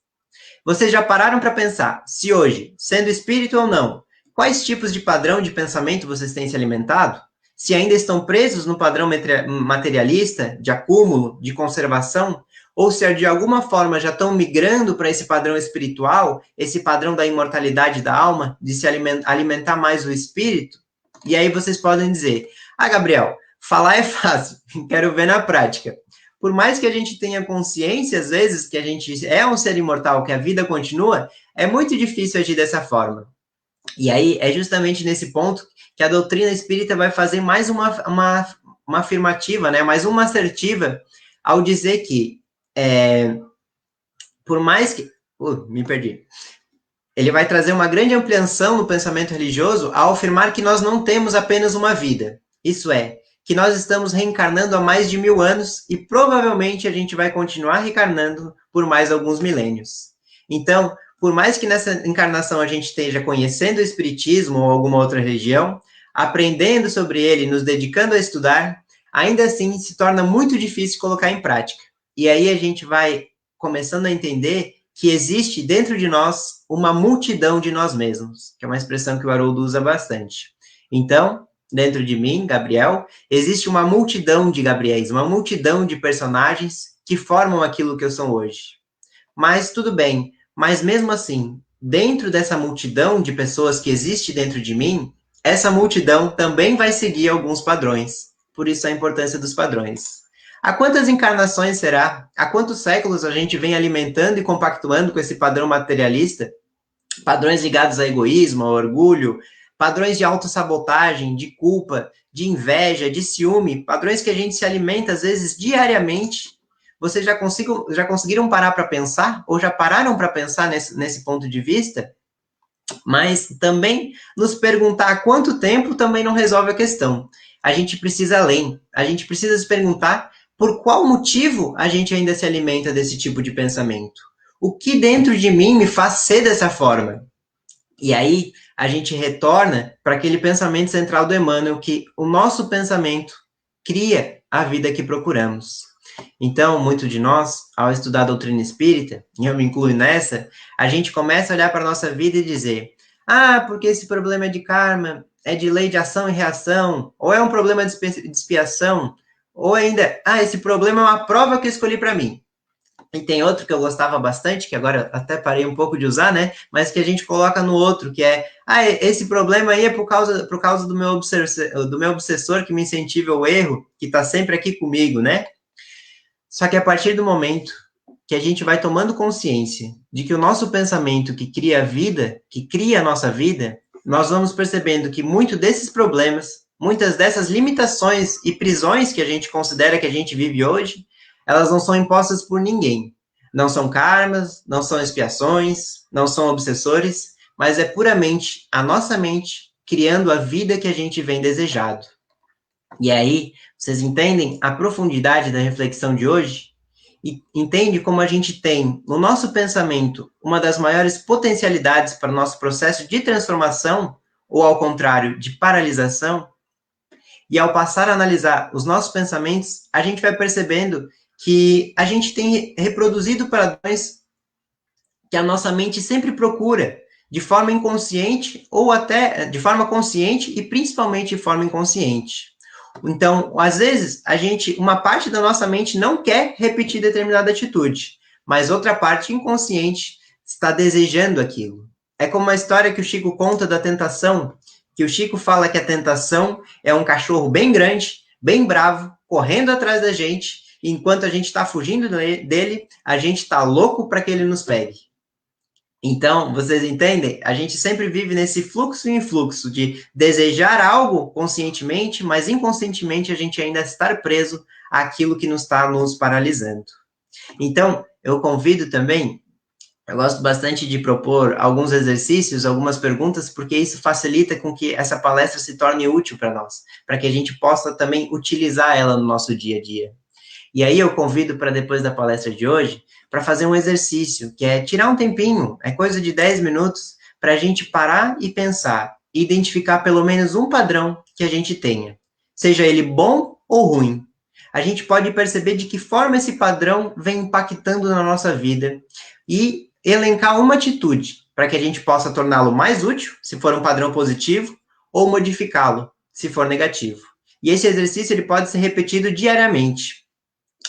Vocês já pararam para pensar se hoje, sendo espírito ou não, quais tipos de padrão de pensamento vocês têm se alimentado? Se ainda estão presos no padrão materialista, de acúmulo, de conservação, ou se de alguma forma já estão migrando para esse padrão espiritual, esse padrão da imortalidade da alma, de se alimentar mais o espírito? E aí vocês podem dizer, Gabriel, falar é fácil, quero ver na prática. Por mais que a gente tenha consciência, às vezes, que a gente é um ser imortal, que a vida continua, é muito difícil agir dessa forma. E aí, é justamente nesse ponto que a doutrina espírita vai fazer mais uma afirmativa, né? Mais uma assertiva, ao dizer que, por mais que... me perdi. Ele vai trazer uma grande ampliação no pensamento religioso ao afirmar que nós não temos apenas uma vida. Isso é, que nós estamos reencarnando há mais de 1000 anos e provavelmente a gente vai continuar reencarnando por mais alguns milênios. Então, por mais que nessa encarnação a gente esteja conhecendo o Espiritismo ou alguma outra religião, aprendendo sobre ele, nos dedicando a estudar, ainda assim se torna muito difícil colocar em prática. E aí a gente vai começando a entender que existe dentro de nós uma multidão de nós mesmos, que é uma expressão que o Haroldo usa bastante. Então, dentro de mim, Gabriel, existe uma multidão de Gabriéis, uma multidão de personagens que formam aquilo que eu sou hoje. Mas tudo bem, mas mesmo assim, dentro dessa multidão de pessoas que existe dentro de mim, essa multidão também vai seguir alguns padrões. Por isso a importância dos padrões. Há quantas encarnações será? Há quantos séculos a gente vem alimentando e compactuando com esse padrão materialista? Padrões ligados a egoísmo, a orgulho, padrões de autossabotagem, de culpa, de inveja, de ciúme, padrões que a gente se alimenta, às vezes, diariamente. Vocês já conseguiram parar para pensar? Ou já pararam para pensar nesse ponto de vista? Mas também nos perguntar há quanto tempo também não resolve a questão. A gente precisa além. A gente precisa se perguntar por qual motivo a gente ainda se alimenta desse tipo de pensamento. O que dentro de mim me faz ser dessa forma? E aí, a gente retorna para aquele pensamento central do Emmanuel, que o nosso pensamento cria a vida que procuramos. Então, muito de nós, ao estudar a doutrina espírita, e eu me incluo nessa, a gente começa a olhar para a nossa vida e dizer, porque esse problema é de karma, é de lei de ação e reação, ou é um problema de expiação, ou ainda, esse problema é uma prova que eu escolhi para mim. E tem outro que eu gostava bastante, que agora até parei um pouco de usar, né? Mas que a gente coloca no outro, que é, esse problema aí é por causa do meu obsessor que me incentiva ao erro, que está sempre aqui comigo, né? Só que a partir do momento que a gente vai tomando consciência de que o nosso pensamento que cria a vida, que cria a nossa vida, nós vamos percebendo que muito desses problemas, muitas dessas limitações e prisões que a gente considera que a gente vive hoje, elas não são impostas por ninguém. Não são karmas, não são expiações, não são obsessores, mas é puramente a nossa mente criando a vida que a gente vem desejado. E aí, vocês entendem a profundidade da reflexão de hoje? E entende como a gente tem, no nosso pensamento, uma das maiores potencialidades para o nosso processo de transformação, ou ao contrário, de paralisação? E ao passar a analisar os nossos pensamentos, a gente vai percebendo que a gente tem reproduzido padrões que a nossa mente sempre procura, de forma inconsciente, ou até de forma consciente e principalmente de forma inconsciente. Então, às vezes, uma parte da nossa mente não quer repetir determinada atitude, mas outra parte inconsciente está desejando aquilo. É como a história que o Chico conta da tentação, que o Chico fala que a tentação é um cachorro bem grande, bem bravo, correndo atrás da gente, e enquanto a gente está fugindo dele, a gente está louco para que ele nos pegue. Então, vocês entendem? A gente sempre vive nesse fluxo e influxo de desejar algo conscientemente, mas inconscientemente a gente ainda está preso àquilo que nos está nos paralisando. Então, eu convido também, eu gosto bastante de propor alguns exercícios, algumas perguntas, porque isso facilita com que essa palestra se torne útil para nós, para que a gente possa também utilizar ela no nosso dia a dia. E aí eu convido para depois da palestra de hoje, para fazer um exercício, que é tirar um tempinho, é coisa de 10 minutos, para a gente parar e pensar, e identificar pelo menos um padrão que a gente tenha, seja ele bom ou ruim. A gente pode perceber de que forma esse padrão vem impactando na nossa vida e elencar uma atitude para que a gente possa torná-lo mais útil, se for um padrão positivo, ou modificá-lo, se for negativo. E esse exercício ele pode ser repetido diariamente.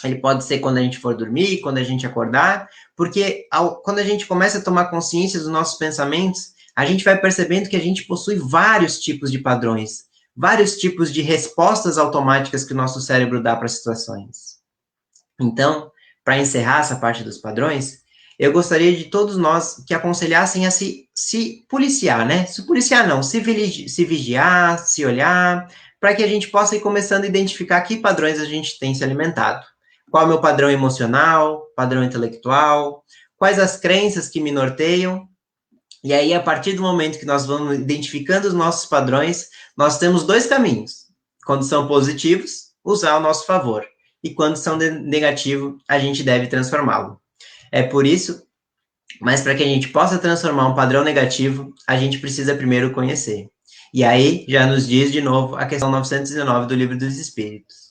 Ele pode ser quando a gente for dormir, quando a gente acordar, porque quando a gente começa a tomar consciência dos nossos pensamentos, a gente vai percebendo que a gente possui vários tipos de padrões, vários tipos de respostas automáticas que o nosso cérebro dá para situações. Então, para encerrar essa parte dos padrões, eu gostaria de todos nós que aconselhassem a se policiar, né? Se policiar não, se vigiar, se olhar, para que a gente possa ir começando a identificar que padrões a gente tem se alimentado. Qual é o meu padrão emocional, padrão intelectual, quais as crenças que me norteiam. E aí, a partir do momento que nós vamos identificando os nossos padrões, nós temos dois caminhos. Quando são positivos, usar ao nosso favor. E quando são negativos, a gente deve transformá-lo. É por isso, mas para que a gente possa transformar um padrão negativo, a gente precisa primeiro conhecer. E aí, já nos diz de novo a questão 909 do Livro dos Espíritos.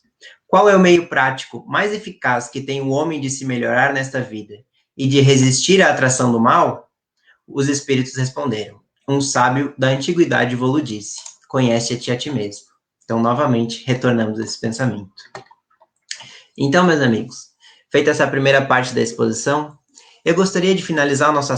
Qual é o meio prático mais eficaz que tem o homem de se melhorar nesta vida e de resistir à atração do mal? Os espíritos responderam. Um sábio da antiguidade vos disse, conhece-te a ti mesmo. Então, novamente, retornamos a esse pensamento. Então, meus amigos, feita essa primeira parte da exposição, eu gostaria de finalizar o nosso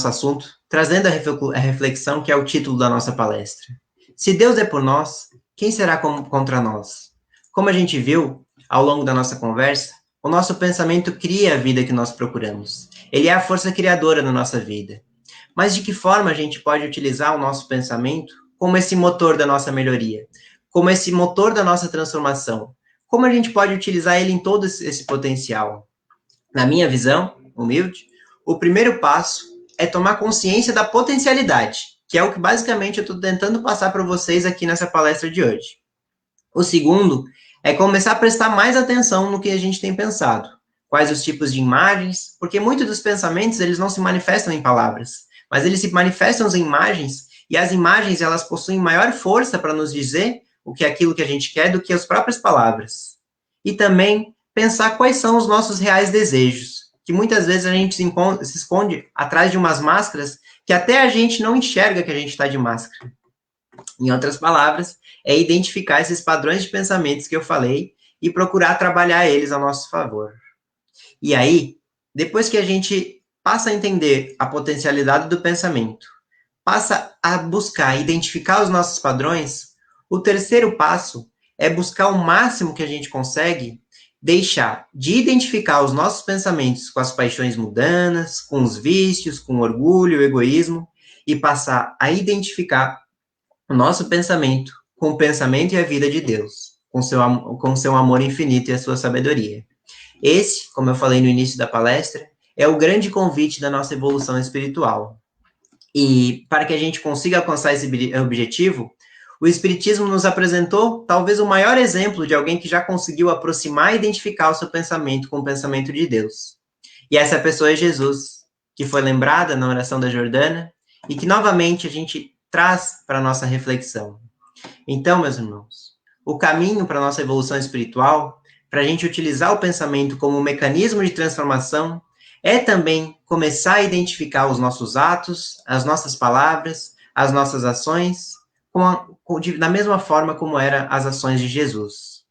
assunto, trazendo a reflexão que é o título da nossa palestra. Se Deus é por nós, quem será contra nós? Como a gente viu ao longo da nossa conversa, o nosso pensamento cria a vida que nós procuramos. Ele é a força criadora da nossa vida. Mas de que forma a gente pode utilizar o nosso pensamento como esse motor da nossa melhoria? Como esse motor da nossa transformação? Como a gente pode utilizar ele em todo esse potencial? Na minha visão, humilde, o primeiro passo é tomar consciência da potencialidade, que é o que basicamente eu estou tentando passar para vocês aqui nessa palestra de hoje. O segundo é começar a prestar mais atenção no que a gente tem pensado. Quais os tipos de imagens, porque muitos dos pensamentos eles não se manifestam em palavras, mas eles se manifestam em imagens E as imagens, elas possuem maior força para nos dizer o que é aquilo que a gente quer do que as próprias palavras. E também pensar quais são os nossos reais desejos, que muitas vezes a gente se esconde atrás de umas máscaras que até a gente não enxerga que a gente está de máscara. Em outras palavras, é identificar esses padrões de pensamentos que eu falei e procurar trabalhar eles a nosso favor. E aí, depois que a gente passa a entender a potencialidade do pensamento, passa a buscar identificar os nossos padrões, o terceiro passo é buscar o máximo que a gente consegue deixar de identificar os nossos pensamentos com as paixões mundanas, com os vícios, com o orgulho, o egoísmo, e passar a identificar o nosso pensamento com o pensamento e a vida de Deus, com seu amor infinito e a sua sabedoria. Esse, como eu falei no início da palestra, é o grande convite da nossa evolução espiritual. E para que a gente consiga alcançar esse objetivo, o Espiritismo nos apresentou talvez o maior exemplo de alguém que já conseguiu aproximar e identificar o seu pensamento com o pensamento de Deus. E essa pessoa é Jesus, que foi lembrada na oração da Jordana e que novamente a gente traz para a nossa reflexão. Então, meus irmãos, o caminho para a nossa evolução espiritual, para a gente utilizar o pensamento como um mecanismo de transformação, é também começar a identificar os nossos atos, as nossas palavras, as nossas ações, da mesma forma como eram as ações de Jesus.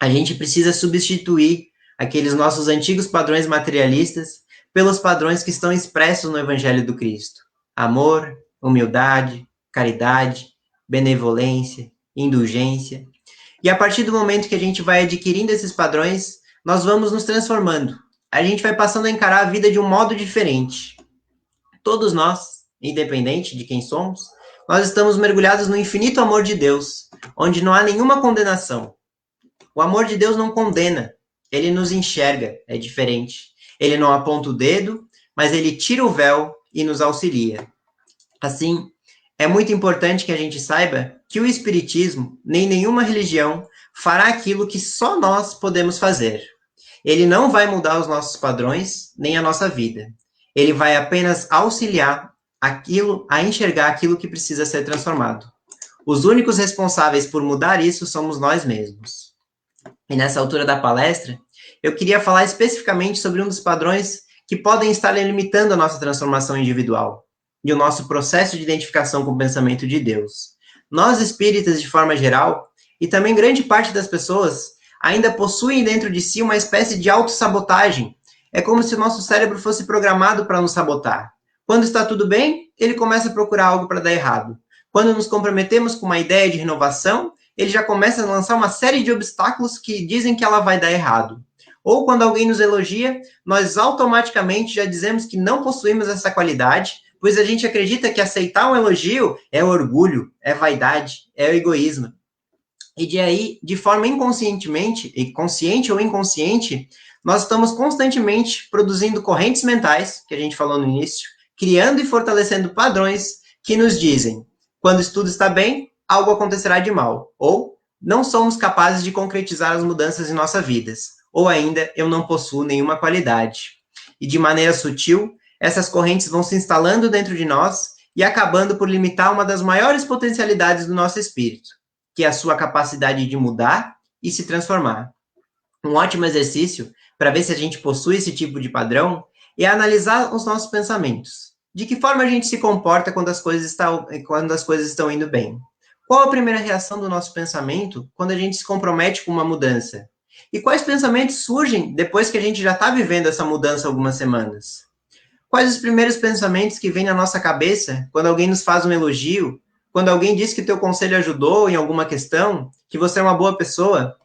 A gente precisa substituir aqueles nossos antigos padrões materialistas pelos padrões que estão expressos no Evangelho do Cristo. Amor, humildade, caridade, benevolência, indulgência. E a partir do momento que a gente vai adquirindo esses padrões, nós vamos nos transformando. A gente vai passando a encarar a vida de um modo diferente. Todos nós, independente de quem somos, nós estamos mergulhados no infinito amor de Deus, onde não há nenhuma condenação. O amor de Deus não condena, ele nos enxerga, é diferente. Ele não aponta o dedo, mas ele tira o véu e nos auxilia. Assim, é muito importante que a gente saiba que o Espiritismo, nem nenhuma religião, fará aquilo que só nós podemos fazer. Ele não vai mudar os nossos padrões, nem a nossa vida. Ele vai apenas auxiliar a enxergar aquilo que precisa ser transformado. Os únicos responsáveis por mudar isso somos nós mesmos. E nessa altura da palestra, eu queria falar especificamente sobre um dos padrões que podem estar limitando a nossa transformação individual e o nosso processo de identificação com o pensamento de Deus. Nós espíritas, de forma geral, e também grande parte das pessoas, ainda possuem dentro de si uma espécie de autossabotagem. É como se o nosso cérebro fosse programado para nos sabotar. Quando está tudo bem, ele começa a procurar algo para dar errado. Quando nos comprometemos com uma ideia de renovação, ele já começa a lançar uma série de obstáculos que dizem que ela vai dar errado. Ou quando alguém nos elogia, nós automaticamente já dizemos que não possuímos essa qualidade, pois a gente acredita que aceitar um elogio é orgulho, é vaidade, é egoísmo. E de aí, de forma inconscientemente, consciente ou inconsciente, nós estamos constantemente produzindo correntes mentais, que a gente falou no início, criando e fortalecendo padrões que nos dizem, quando tudo está bem, algo acontecerá de mal, ou não somos capazes de concretizar as mudanças em nossas vidas, ou ainda eu não possuo nenhuma qualidade. E de maneira sutil, essas correntes vão se instalando dentro de nós e acabando por limitar uma das maiores potencialidades do nosso espírito, que é a sua capacidade de mudar e se transformar. Um ótimo exercício para ver se a gente possui esse tipo de padrão é analisar os nossos pensamentos. De que forma a gente se comporta quando as coisas estão indo bem? Qual a primeira reação do nosso pensamento quando a gente se compromete com uma mudança? E quais pensamentos surgem depois que a gente já está vivendo essa mudança algumas semanas? Quais os primeiros pensamentos que vêm na nossa cabeça quando alguém nos faz um elogio, quando alguém diz que teu conselho ajudou em alguma questão, que você é uma boa pessoa?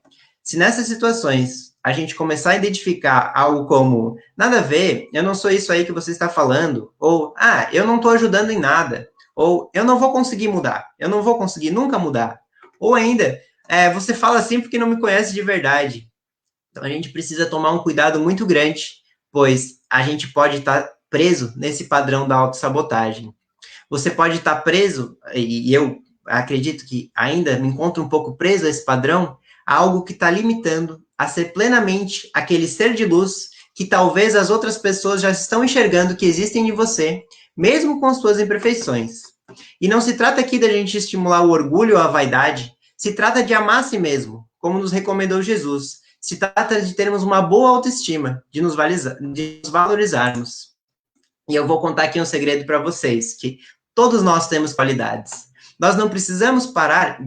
Se nessas situações a gente começar a identificar algo como nada a ver, eu não sou isso aí que você está falando, ou eu não estou ajudando em nada, ou eu não vou conseguir mudar, eu não vou conseguir nunca mudar, ou ainda, você fala assim porque não me conhece de verdade. Então a gente precisa tomar um cuidado muito grande, pois a gente pode estar preso nesse padrão da autossabotagem. Você pode estar preso, e eu acredito que ainda me encontro um pouco preso a esse padrão, a algo que está limitando a ser plenamente aquele ser de luz que talvez as outras pessoas já estão enxergando que existem em você, mesmo com as suas imperfeições. E não se trata aqui da gente estimular o orgulho ou a vaidade, se trata de amar a si mesmo, como nos recomendou Jesus. Se trata de termos uma boa autoestima, de nos valorizarmos. E eu vou contar aqui um segredo para vocês, que todos nós temos qualidades. Nós não precisamos parar,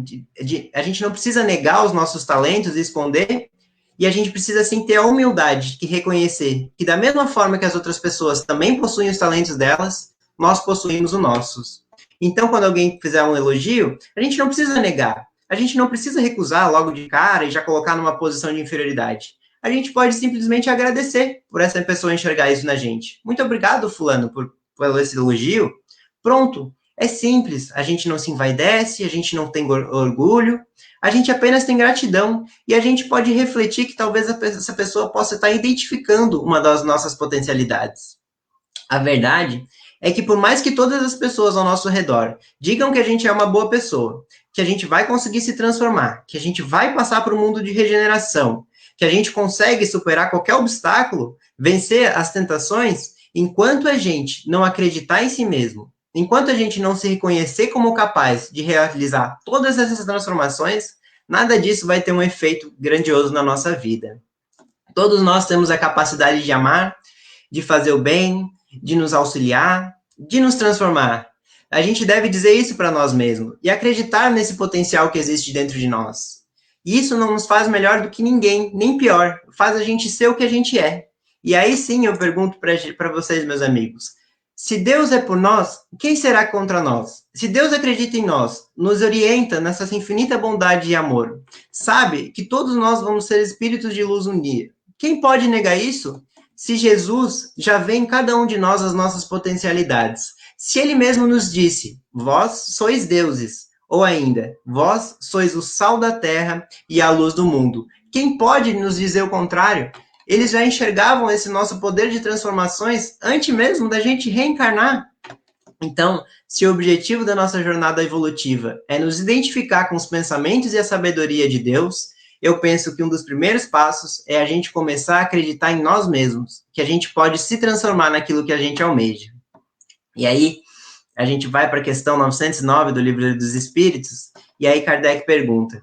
a gente não precisa negar os nossos talentos e esconder, e a gente precisa sim ter a humildade de reconhecer que da mesma forma que as outras pessoas também possuem os talentos delas, nós possuímos os nossos. Então, quando alguém fizer um elogio, a gente não precisa negar, a gente não precisa recusar logo de cara e já colocar numa posição de inferioridade. A gente pode simplesmente agradecer por essa pessoa enxergar isso na gente. Muito obrigado, fulano, por esse elogio. Pronto, é simples. A gente não se envaidece, a gente não tem orgulho, a gente apenas tem gratidão e a gente pode refletir que talvez essa pessoa possa estar identificando uma das nossas potencialidades. A verdade é que por mais que todas as pessoas ao nosso redor digam que a gente é uma boa pessoa, que a gente vai conseguir se transformar, que a gente vai passar para o mundo de regeneração, que a gente consegue superar qualquer obstáculo, vencer as tentações, enquanto a gente não acreditar em si mesmo, enquanto a gente não se reconhecer como capaz de realizar todas essas transformações, nada disso vai ter um efeito grandioso na nossa vida. Todos nós temos a capacidade de amar, de fazer o bem, de nos auxiliar, de nos transformar. A gente deve dizer isso para nós mesmos e acreditar nesse potencial que existe dentro de nós. E isso não nos faz melhor do que ninguém, nem pior, faz a gente ser o que a gente é. E aí sim eu pergunto para vocês, meus amigos, se Deus é por nós, quem será contra nós? Se Deus acredita em nós, nos orienta nessa infinita bondade e amor, sabe que todos nós vamos ser espíritos de luz um dia. Quem pode negar isso? Se Jesus já vê em cada um de nós as nossas potencialidades. Se ele mesmo nos disse, vós sois deuses, ou ainda, vós sois o sal da terra e a luz do mundo. Quem pode nos dizer o contrário? Eles já enxergavam esse nosso poder de transformações antes mesmo da gente reencarnar. Então, se o objetivo da nossa jornada evolutiva é nos identificar com os pensamentos e a sabedoria de Deus, eu penso que um dos primeiros passos é a gente começar a acreditar em nós mesmos, que a gente pode se transformar naquilo que a gente almeja. E aí, a gente vai para a questão 909 do Livro dos Espíritos, e aí Kardec pergunta,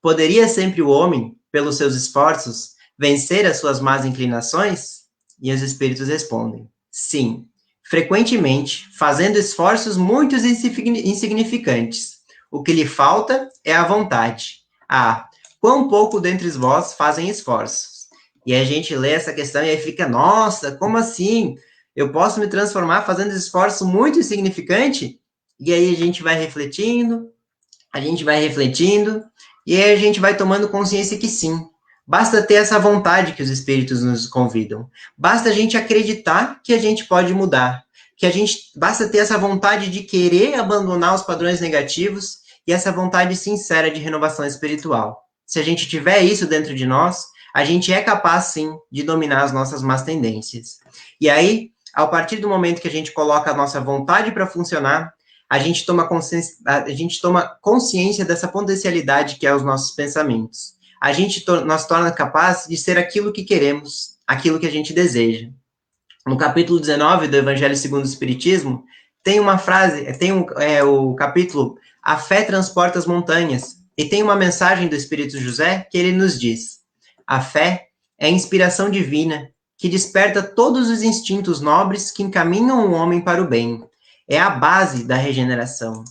poderia sempre o homem, pelos seus esforços, vencer as suas más inclinações? E os espíritos respondem, sim, frequentemente, fazendo esforços muito insignificantes. O que lhe falta é a vontade. Ah, quão pouco dentre vós fazem esforços. E a gente lê essa questão e aí fica, nossa, como assim? Eu posso me transformar fazendo esforço muito insignificante? E aí a gente vai refletindo, e aí a gente vai tomando consciência que sim. Basta ter essa vontade que os espíritos nos convidam. Basta a gente acreditar que a gente pode mudar. Basta ter essa vontade de querer abandonar os padrões negativos e essa vontade sincera de renovação espiritual. Se a gente tiver isso dentro de nós, a gente é capaz, sim, de dominar as nossas más tendências. E aí, a partir do momento que a gente coloca a nossa vontade para funcionar, a gente toma consciência dessa potencialidade que é os nossos pensamentos. Nós torna capaz de ser aquilo que queremos, aquilo que a gente deseja. No capítulo 19 do Evangelho segundo o Espiritismo, tem uma frase, o capítulo A Fé Transporta as Montanhas, e tem uma mensagem do Espírito José que ele nos diz, a fé é a inspiração divina que desperta todos os instintos nobres que encaminham o homem para o bem. É a base da regeneração.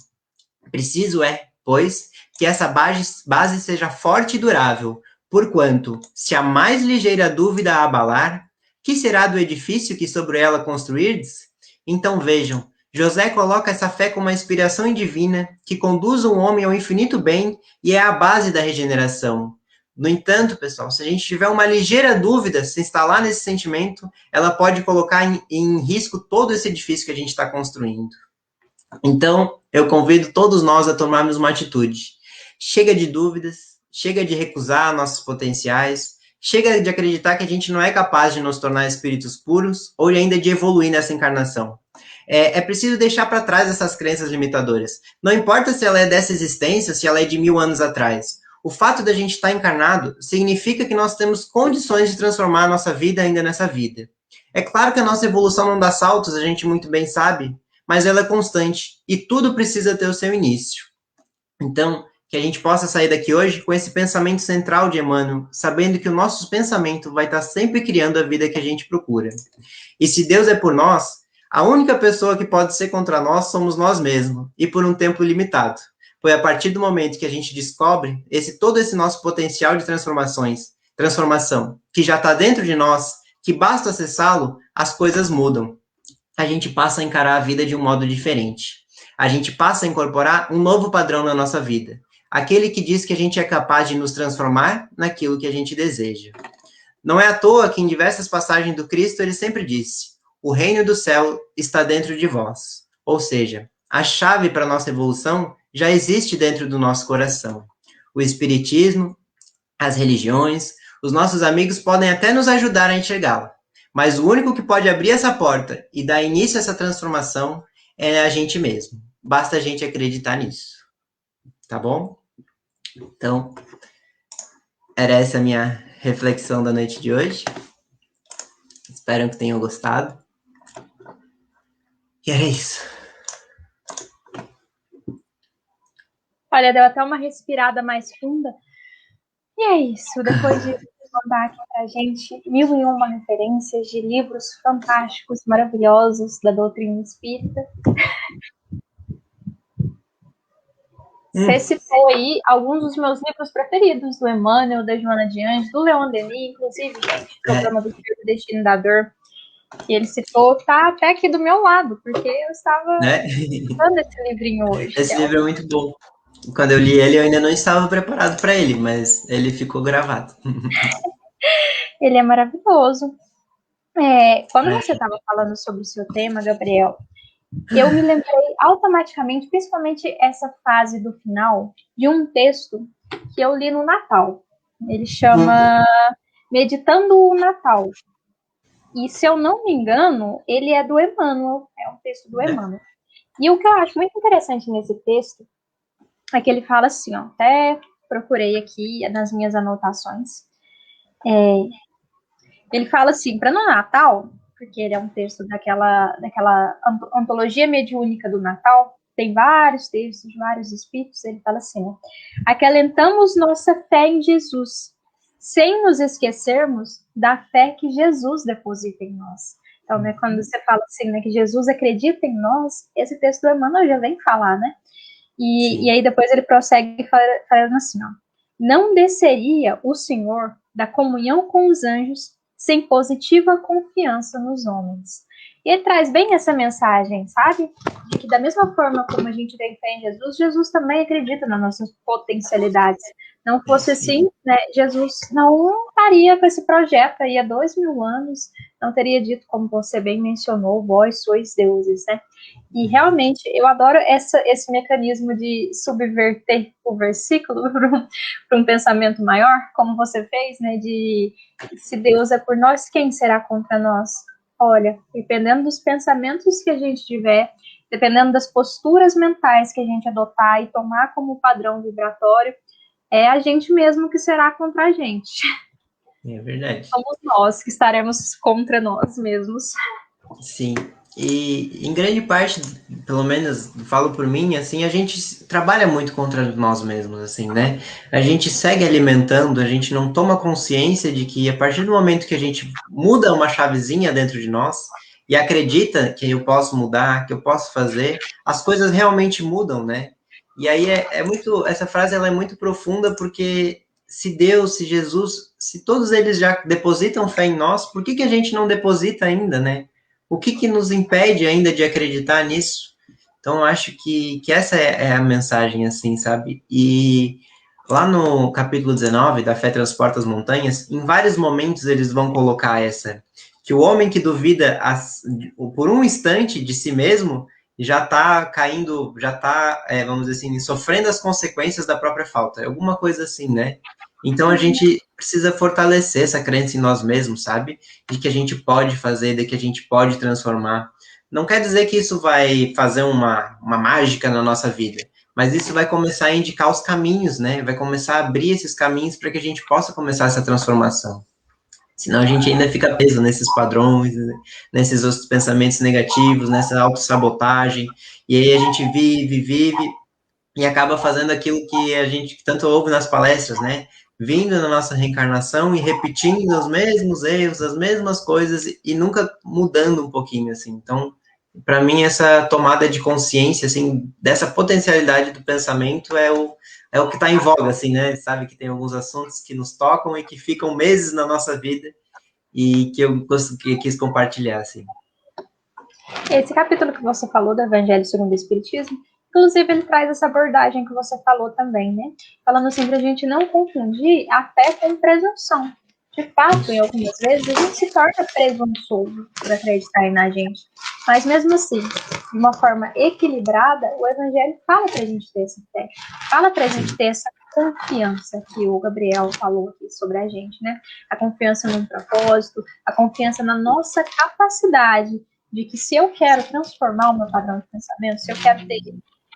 Preciso é, pois, que essa base seja forte e durável, porquanto, se a mais ligeira dúvida a abalar, que será do edifício que sobre ela construirdes? Então vejam, José coloca essa fé como uma inspiração divina que conduz o homem ao infinito bem e é a base da regeneração. No entanto, pessoal, se a gente tiver uma ligeira dúvida, se instalar nesse sentimento, ela pode colocar em risco todo esse edifício que a gente está construindo. Então, eu convido todos nós a tomarmos uma atitude. Chega de dúvidas, chega de recusar nossos potenciais, chega de acreditar que a gente não é capaz de nos tornar espíritos puros ou ainda de evoluir nessa encarnação. É preciso deixar para trás essas crenças limitadoras. Não importa se ela é dessa existência, se ela é de 1000 anos atrás. O fato de a gente estar encarnado significa que nós temos condições de transformar a nossa vida ainda nessa vida. É claro que a nossa evolução não dá saltos, a gente muito bem sabe, mas ela é constante e tudo precisa ter o seu início. Então, que a gente possa sair daqui hoje com esse pensamento central de Emmanuel, sabendo que o nosso pensamento vai estar sempre criando a vida que a gente procura. E se Deus é por nós, a única pessoa que pode ser contra nós somos nós mesmos, e por um tempo limitado. Foi a partir do momento que a gente descobre todo esse nosso potencial de transformação, que já está dentro de nós, que basta acessá-lo, as coisas mudam. A gente passa a encarar a vida de um modo diferente. A gente passa a incorporar um novo padrão na nossa vida. Aquele que diz que a gente é capaz de nos transformar naquilo que a gente deseja. Não é à toa que em diversas passagens do Cristo ele sempre disse: o reino do céu está dentro de vós. Ou seja, a chave para a nossa evolução já existe dentro do nosso coração. O Espiritismo, as religiões, os nossos amigos podem até nos ajudar a enxergá-la. Mas o único que pode abrir essa porta e dar início a essa transformação é a gente mesmo. Basta a gente acreditar nisso. Tá bom? Então, era essa a minha reflexão da noite de hoje. Espero que tenham gostado. E era isso. Olha, deu até uma respirada mais funda. E é isso. Depois de mandar aqui pra gente 1001 referências de livros fantásticos, maravilhosos da doutrina espírita. Você citou aí alguns dos meus livros preferidos, do Emmanuel, da Joana de Anjos, do Leon Denis, inclusive, gente, o programa do Destino da Dor, que ele citou, tá até aqui do meu lado, porque eu estava usando esse livrinho hoje. Esse livro é muito bom. Quando eu li ele, eu ainda não estava preparado para ele, mas ele ficou gravado. Ele é maravilhoso. Quando você estava falando sobre o seu tema, Gabriel, eu me lembrei automaticamente, principalmente essa fase do final, de um texto que eu li no Natal. Ele chama Meditando o Natal. E, se eu não me engano, ele é do Emmanuel. É um texto do Emmanuel. E o que eu acho muito interessante nesse texto é que ele fala assim, ó, até procurei aqui nas minhas anotações. Ele fala assim, para no Natal, porque ele é um texto daquela antologia mediúnica do Natal, tem vários textos de vários espíritos, ele fala assim, né? Acalentamos nossa fé em Jesus, sem nos esquecermos da fé que Jesus deposita em nós. Então, né, quando você fala assim, né, que Jesus acredita em nós, esse texto do Emmanuel já vem falar, né? E aí depois ele prossegue falando assim, ó, não desceria o Senhor da comunhão com os anjos sem positiva confiança nos homens. E ele traz bem essa mensagem, sabe? De que da mesma forma como a gente tem fé em Jesus, Jesus também acredita nas nossas potencialidades. Não fosse assim, né, Jesus não estaria com esse projeto aí há 2000 anos, não teria dito, como você bem mencionou, vós sois deuses, né? E realmente eu adoro esse mecanismo de subverter o versículo para um pensamento maior, como você fez, né? De se Deus é por nós, quem será contra nós? Olha, dependendo dos pensamentos que a gente tiver, dependendo das posturas mentais que a gente adotar e tomar como padrão vibratório, é a gente mesmo que será contra a gente. É verdade. Somos nós que estaremos contra nós mesmos. Sim. E em grande parte, pelo menos falo por mim, assim, a gente trabalha muito contra nós mesmos, assim, né? A gente segue alimentando, a gente não toma consciência de que a partir do momento que a gente muda uma chavezinha dentro de nós e acredita que eu posso mudar, que eu posso fazer, as coisas realmente mudam, né? E aí essa frase ela é muito profunda porque se Deus, se Jesus, se todos eles já depositam fé em nós, por que a gente não deposita ainda, né? O que nos impede ainda de acreditar nisso? Então, eu acho que essa é a mensagem, assim, sabe? E lá no capítulo 19, da Fé Transporta as Montanhas, em vários momentos eles vão colocar que o homem que duvida por um instante de si mesmo já está caindo, já está, vamos dizer assim, sofrendo as consequências da própria falta. Alguma coisa assim, né? Então, a gente precisa fortalecer essa crença em nós mesmos, sabe? De que a gente pode fazer, de que a gente pode transformar. Não quer dizer que isso vai fazer uma mágica na nossa vida, mas isso vai começar a indicar os caminhos, né? Vai começar a abrir esses caminhos para que a gente possa começar essa transformação. Senão a gente ainda fica preso nesses padrões, né, nesses outros pensamentos negativos, nessa autossabotagem, e aí a gente vive, e acaba fazendo aquilo que a gente tanto ouve nas palestras, né? Vindo na nossa reencarnação e repetindo os mesmos erros, as mesmas coisas e nunca mudando um pouquinho, assim. Então, para mim, essa tomada de consciência, assim, dessa potencialidade do pensamento é o que está em voga, assim, né? Sabe que tem alguns assuntos que nos tocam e que ficam meses na nossa vida e que quis compartilhar, assim. Esse capítulo que você falou do Evangelho segundo o Espiritismo, inclusive ele traz essa abordagem que você falou também, né? Falando assim, para a gente não confundir a fé com presunção. De fato, em algumas vezes, a gente se torna presunçoso por acreditar na gente. Mas mesmo assim, de uma forma equilibrada, o Evangelho fala para a gente ter essa fé, fala para a gente ter essa confiança que o Gabriel falou aqui sobre a gente, né? A confiança no propósito, a confiança na nossa capacidade de que se eu quero transformar o meu padrão de pensamento, se eu quero ter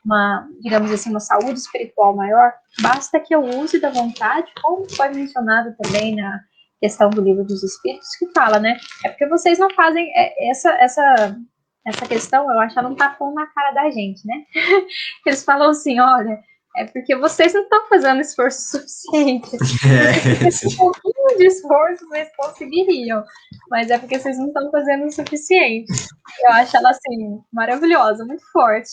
uma, digamos assim, uma saúde espiritual maior, basta que eu use da vontade, como foi mencionado também na questão do Livro dos Espíritos, que fala, né? É porque vocês não fazem essa questão, eu acho que ela não tá pondo na cara da gente, né? Eles falam assim, olha, é porque vocês não estão fazendo esforço suficiente. Se tivesse um pouquinho de esforço, vocês conseguiriam. Mas é porque vocês não estão fazendo o suficiente. Eu acho ela, assim, maravilhosa, muito forte.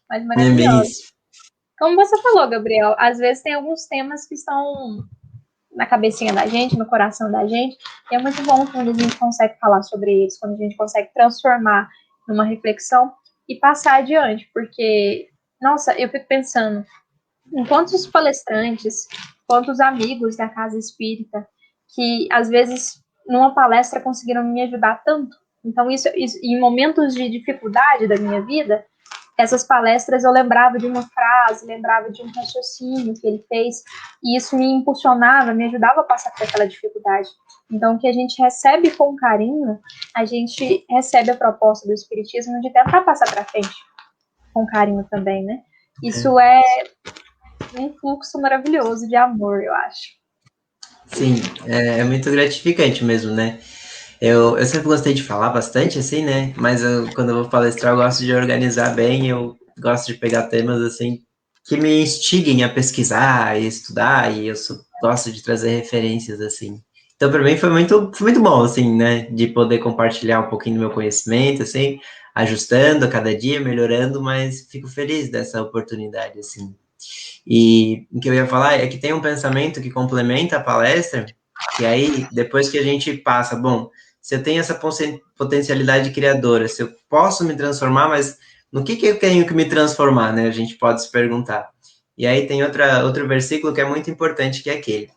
Mas É bem maravilhosa. isso. Como você falou, Gabriel, às vezes tem alguns temas que estão na cabecinha da gente, no coração da gente, e é muito bom quando a gente consegue falar sobre eles, quando a gente consegue transformar numa reflexão e passar adiante, porque, nossa, eu fico pensando, quantos palestrantes, quantos amigos da casa espírita que às vezes numa palestra conseguiram me ajudar tanto. Então isso em momentos de dificuldade da minha vida, essas palestras eu lembrava de uma frase, lembrava de um raciocínio que ele fez, e isso me impulsionava, me ajudava a passar por aquela dificuldade. Então, o que a gente recebe com carinho, a gente recebe a proposta do Espiritismo de tentar passar para frente com carinho também, né? Isso é um fluxo maravilhoso de amor, eu acho. Sim, é muito gratificante mesmo, né? Eu sempre gostei de falar bastante, assim, né? Mas quando eu vou palestrar, eu gosto de organizar bem, eu gosto de pegar temas, assim, que me instiguem a pesquisar e estudar, e gosto de trazer referências, assim. Então, para mim, foi muito bom, assim, né? De poder compartilhar um pouquinho do meu conhecimento, assim, ajustando a cada dia, melhorando, mas fico feliz dessa oportunidade, assim. E o que eu ia falar é que tem um pensamento que complementa a palestra, que aí, depois que a gente passa, bom, se eu tenho essa potencialidade criadora, se eu posso me transformar, mas no que eu tenho que me transformar, né? A gente pode se perguntar. E aí tem outro versículo que é muito importante, que é aquele.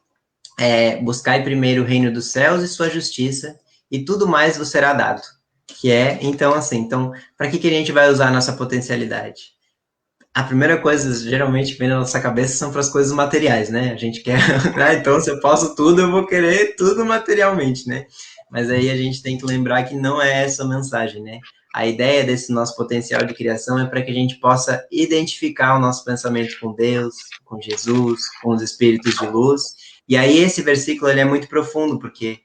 Buscai primeiro o reino dos céus e sua justiça, e tudo mais vos será dado. Que é, então, assim, então, para que a gente vai usar a nossa potencialidade? A primeira coisa, geralmente, que vem na nossa cabeça são para as coisas materiais, né? A gente quer, então se eu posso tudo, eu vou querer tudo materialmente, né? Mas aí a gente tem que lembrar que não é essa a mensagem, né? A ideia desse nosso potencial de criação é para que a gente possa identificar o nosso pensamento com Deus, com Jesus, com os espíritos de luz. E aí esse versículo ele é muito profundo, porque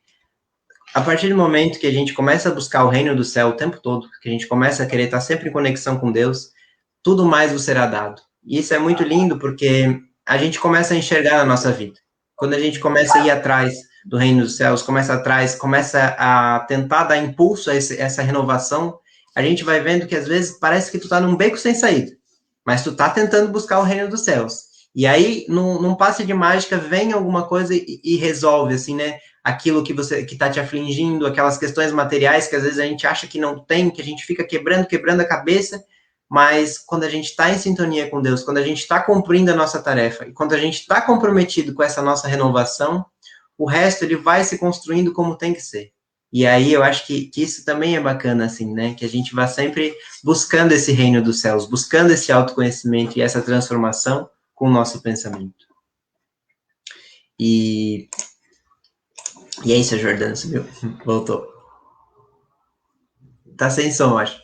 a partir do momento que a gente começa a buscar o reino do céu o tempo todo, que a gente começa a querer estar sempre em conexão com Deus, tudo mais vos será dado. E isso é muito lindo porque a gente começa a enxergar na nossa vida. Quando a gente começa a ir atrás do reino dos céus, começa a tentar dar impulso a essa renovação, a gente vai vendo que às vezes parece que tu tá num beco sem saída, mas tu tá tentando buscar o reino dos céus. E aí, num passe de mágica, vem alguma coisa e resolve, assim, né? Aquilo que tá te afligindo, aquelas questões materiais que às vezes a gente acha que não tem, que a gente fica quebrando a cabeça, mas quando a gente está em sintonia com Deus, quando a gente está cumprindo a nossa tarefa e quando a gente está comprometido com essa nossa renovação, o resto ele vai se construindo como tem que ser. E aí eu acho que isso também é bacana, assim, né? Que a gente vá sempre buscando esse reino dos céus, buscando esse autoconhecimento e essa transformação com o nosso pensamento. E, e é isso, Jordana, subiu. Voltou. Tá sem som, acho.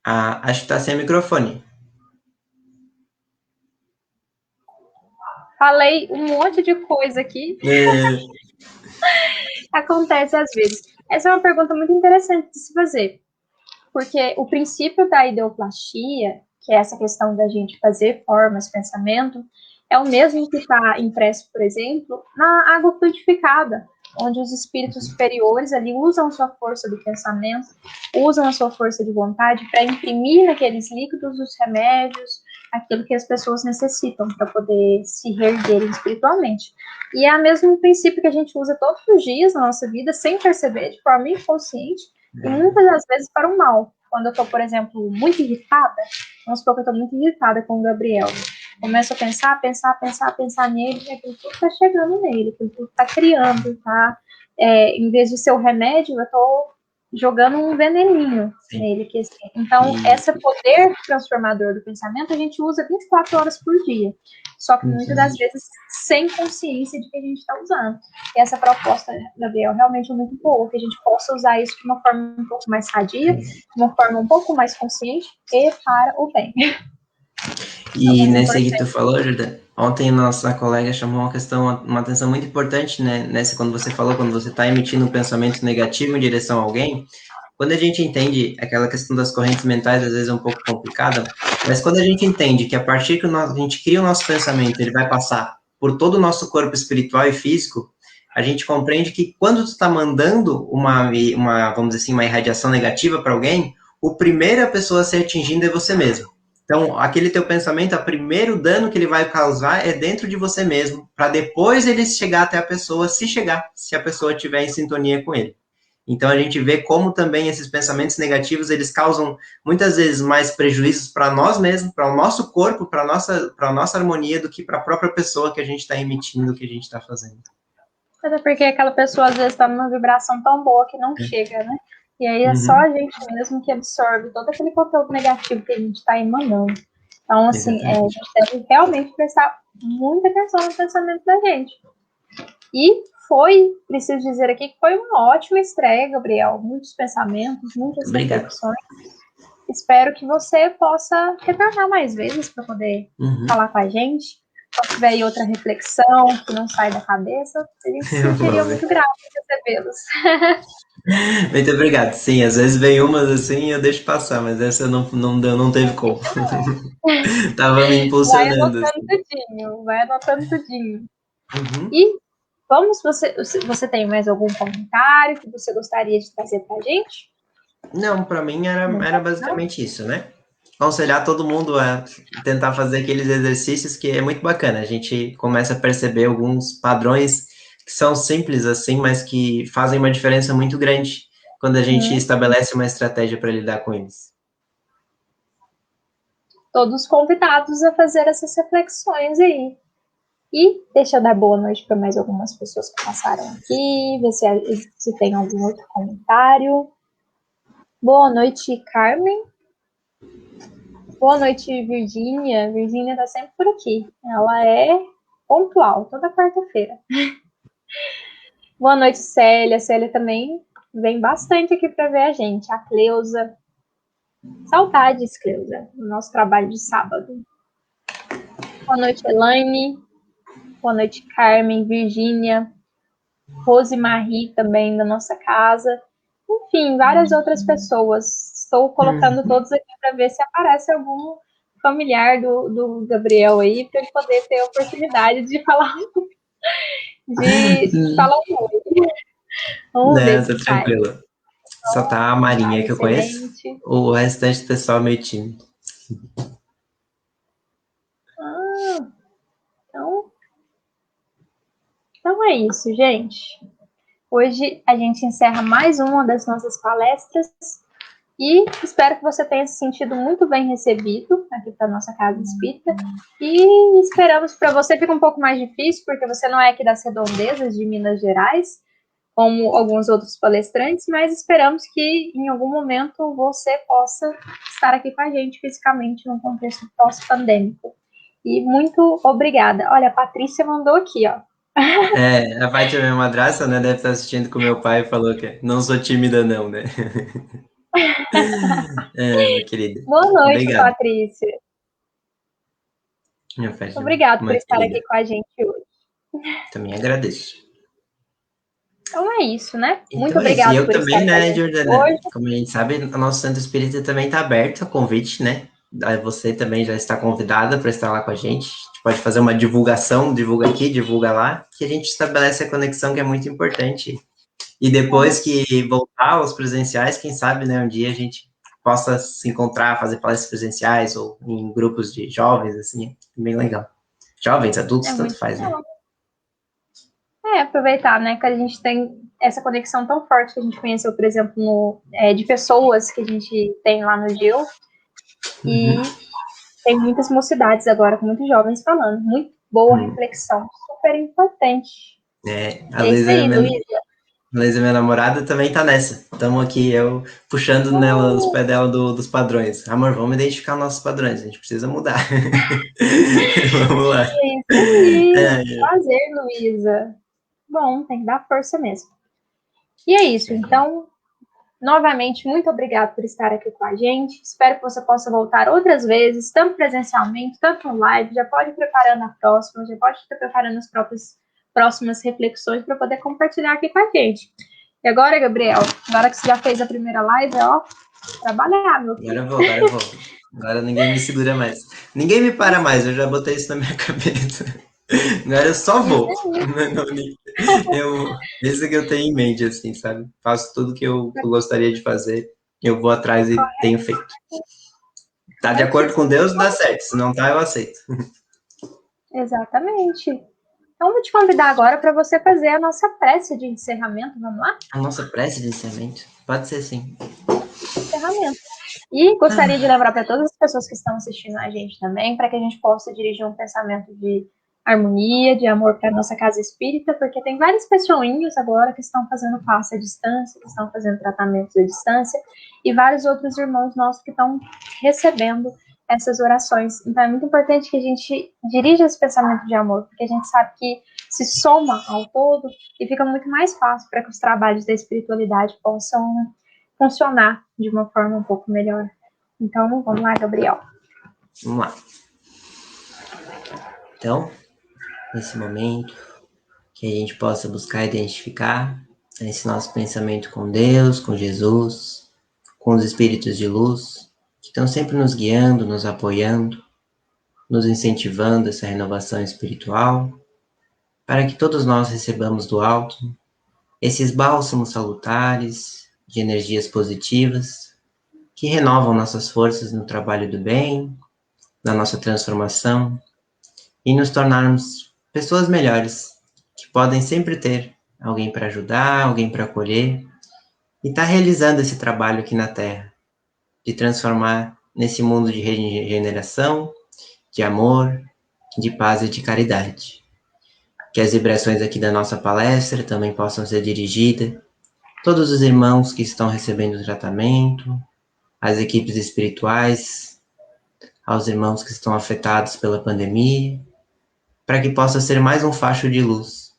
Acho que tá sem microfone. Falei um monte de coisa aqui. Acontece às vezes. Essa é uma pergunta muito interessante de se fazer, porque o princípio da ideoplastia, que é essa questão da gente fazer formas, pensamento, é o mesmo que está impresso, por exemplo, na água fluidificada, onde os espíritos superiores ali usam a sua força do pensamento, usam a sua força de vontade para imprimir naqueles líquidos os remédios, aquilo que as pessoas necessitam para poder se reerguerem espiritualmente. E é o mesmo princípio que a gente usa todos os dias na nossa vida, sem perceber, de forma inconsciente, e muitas das vezes para o mal. Quando eu estou, por exemplo, muito irritada, vamos supor que eu estou muito irritada com o Gabriel. Começo a pensar nele, e aquilo tudo está chegando nele, aquilo tudo está criando, tá? Em vez de ser o remédio, eu estou jogando um veneninho nele. Que, assim. Então, esse poder transformador do pensamento a gente usa 24 horas por dia. Só que muitas das vezes sem consciência de que a gente está usando. E essa proposta, Gabriel, realmente é muito boa, que a gente possa usar isso de uma forma um pouco mais sadia, de uma forma um pouco mais consciente e para o bem. E nesse aí que tu falou, Jordana, ontem nossa colega chamou uma atenção muito importante, né? Nessa, quando você falou, quando você está emitindo um pensamento negativo em direção a alguém, quando a gente entende aquela questão das correntes mentais, às vezes é um pouco complicada, mas quando a gente entende que a partir que a gente cria o nosso pensamento, ele vai passar por todo o nosso corpo espiritual e físico, a gente compreende que quando tu está mandando vamos dizer assim, uma irradiação negativa para alguém, o primeiro a pessoa a ser atingida é você mesmo. Então, aquele teu pensamento, o primeiro dano que ele vai causar é dentro de você mesmo, para depois ele chegar até a pessoa, se a pessoa estiver em sintonia com ele. Então, a gente vê como também esses pensamentos negativos, eles causam muitas vezes mais prejuízos para nós mesmos, para o nosso corpo, para a nossa harmonia, do que para a própria pessoa que a gente está emitindo, o que a gente está fazendo. Até porque aquela pessoa, às vezes, está numa vibração tão boa que não chega, né? E aí é só a gente mesmo que absorve todo aquele conteúdo negativo que a gente está emanando. Então, assim, a gente deve realmente prestar muita atenção no pensamento da gente. E preciso dizer aqui, que foi uma ótima estreia, Gabriel. Muitos pensamentos, muitas reflexões. Espero que você possa retornar mais vezes para poder falar com a gente. Se tiver aí outra reflexão que não sai da cabeça, a gente se sentiria muito grato em recebê-los. Muito obrigado. Sim, às vezes vem umas assim e eu deixo passar, mas essa não teve como. Tava me impulsionando. Vai anotando tudinho. E você tem mais algum comentário que você gostaria de trazer pra gente? Não, para mim era basicamente isso, né? Aconselhar todo mundo a tentar fazer aqueles exercícios, que é muito bacana. A gente começa a perceber alguns padrões que são simples assim, mas que fazem uma diferença muito grande quando a gente estabelece uma estratégia para lidar com eles. Todos convidados a fazer essas reflexões aí. E deixa eu dar boa noite para mais algumas pessoas que passaram aqui, ver se tem algum outro comentário. Boa noite, Carmen. Boa noite, Virgínia. Virgínia está sempre por aqui. Ela é pontual, toda quarta-feira. Boa noite, Célia. Célia também vem bastante aqui para ver a gente. A Cleusa. Saudades, Cleusa, do nosso trabalho de sábado. Boa noite, Elaine. Boa noite, Carmen, Virgínia. Rose Marie também da nossa casa. Enfim, várias outras pessoas. Estou colocando todos aqui para ver se aparece algum familiar do Gabriel aí, para ele poder ter a oportunidade de falar um oi. Vamos ver se tá tranquilo. Só tá a Marinha que eu conheço. O restante do pessoal é meio tímido. Então é isso, gente. Hoje a gente encerra mais uma das nossas palestras e espero que você tenha se sentido muito bem recebido aqui para a nossa Casa Espírita. E esperamos, para você fica um pouco mais difícil, porque você não é aqui das redondezas de Minas Gerais, como alguns outros palestrantes, mas esperamos que em algum momento você possa estar aqui com a gente fisicamente no contexto pós-pandêmico. E muito obrigada. Olha, a Patrícia mandou aqui, ó. A Paty, minha madrasta, né, deve estar assistindo com meu pai e falou que não sou tímida não, né? Minha querida. Boa noite, Obrigado. Patrícia. Minha festa Obrigado por mais estar querida. aqui com a gente hoje. Também agradeço. Então é isso, né? Muito Então é isso. E obrigado eu por estar também, com a né, gente Jordana? hoje. Como a gente sabe, o nosso Centro Espírita também está aberto a convite, né? Aí você também já está convidada para estar lá com a gente. A gente pode fazer uma divulgação, divulga aqui, divulga lá, que a gente estabelece a conexão que é muito importante. E depois que voltar aos presenciais, quem sabe, né, um dia a gente possa se encontrar, fazer palestras presenciais ou em grupos de jovens, assim, bem legal. Jovens, adultos, É tanto muito faz, né? legal. Aproveitar, né, que a gente tem essa conexão tão forte que a gente conheceu, por exemplo, de pessoas que a gente tem lá no Gil, e tem muitas mocidades agora, com muitos jovens falando. Muito boa reflexão, super importante. A É isso Luísa, aí, Luísa. Minha namorada, também tá nessa. Estamos aqui, eu puxando nela os pés dela dos padrões. Amor, vamos identificar nossos padrões, a gente precisa mudar. Vamos lá. É isso aí. É, Prazer, Luísa. Bom, tem que dar força mesmo. E é isso, então, novamente, muito obrigado por estar aqui com a gente. Espero que você possa voltar outras vezes, tanto presencialmente, tanto no live. Já pode ir preparando a próxima, já pode estar preparando as próximas reflexões para poder compartilhar aqui com a gente. E agora, Gabriel, agora que você já fez a primeira live, trabalhar, meu filho. agora eu vou. Agora ninguém me segura mais. Ninguém me para mais, eu já botei isso na minha cabeça. Agora eu só vou. Isso que eu tenho em mente, assim, sabe? Faço tudo que eu gostaria de fazer, eu vou atrás e tenho feito. Tá de acordo com Deus, dá certo. Se não tá, eu aceito. Exatamente. Então, vou te convidar agora para você fazer a nossa prece de encerramento. Vamos lá? A nossa prece de encerramento? Pode ser sim. Encerramento. E gostaria de lembrar para todas as pessoas que estão assistindo a gente também, para que a gente possa dirigir um pensamento de harmonia, de amor para a nossa casa espírita, porque tem várias pessoinhas agora que estão fazendo passe à distância, que estão fazendo tratamentos à distância, e vários outros irmãos nossos que estão recebendo essas orações. Então é muito importante que a gente dirija esse pensamento de amor, porque a gente sabe que se soma ao todo e fica muito mais fácil para que os trabalhos da espiritualidade possam funcionar de uma forma um pouco melhor. Então, vamos lá, Gabriel. Vamos lá. Então, nesse momento, que a gente possa buscar identificar esse nosso pensamento com Deus, com Jesus, com os espíritos de luz, que estão sempre nos guiando, nos apoiando, nos incentivando essa renovação espiritual, para que todos nós recebamos do alto esses bálsamos salutares de energias positivas que renovam nossas forças no trabalho do bem, na nossa transformação e nos tornarmos pessoas melhores, que podem sempre ter alguém para ajudar, alguém para acolher e estar realizando esse trabalho aqui na Terra, de transformar nesse mundo de regeneração, de amor, de paz e de caridade. Que as vibrações aqui da nossa palestra também possam ser dirigidas a todos os irmãos que estão recebendo o tratamento, às equipes espirituais, aos irmãos que estão afetados pela pandemia, para que possa ser mais um facho de luz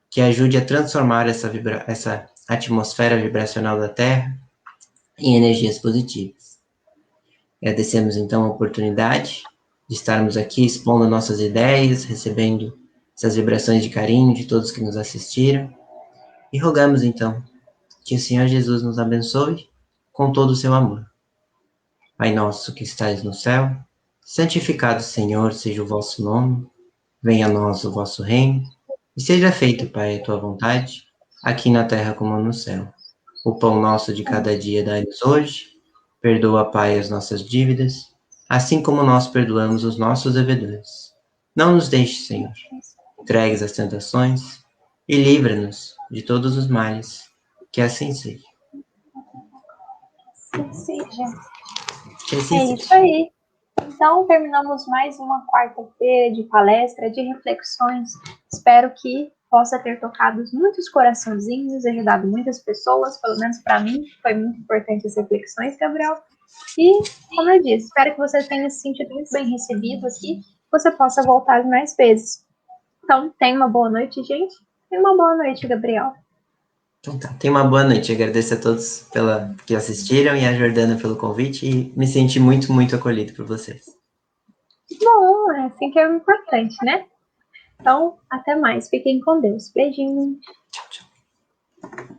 que ajude a transformar essa atmosfera vibracional da Terra em energias positivas. Agradecemos então a oportunidade de estarmos aqui expondo nossas ideias, recebendo essas vibrações de carinho de todos que nos assistiram e rogamos então que o Senhor Jesus nos abençoe com todo o seu amor. Pai nosso que estais no céu, santificado Senhor seja o vosso nome, venha a nós o vosso reino, e seja feito, Pai, a tua vontade, aqui na terra como no céu. O pão nosso de cada dia dá-nos hoje, perdoa, Pai, as nossas dívidas, assim como nós perdoamos os nossos devedores. Não nos deixe, Senhor, entregues às tentações, e livra-nos de todos os males, que assim seja. Sim, gente. Que assim É seja. isso aí. Então, terminamos mais uma quarta-feira de palestra, de reflexões. Espero que possa ter tocado muitos coraçãozinhos, ajudado muitas pessoas, pelo menos para mim, foi muito importante as reflexões, Gabriel. E, como eu disse, espero que você tenha se sentido muito bem recebido aqui, que você possa voltar mais vezes. Então, tenha uma boa noite, gente. E uma boa noite, Gabriel. Então tá, tenha uma boa noite. Agradeço a todos que assistiram e a Jordana pelo convite e me senti muito, muito acolhido por vocês. Bom, assim que é o importante, né? Então, até mais. Fiquem com Deus. Beijinho. Tchau, tchau.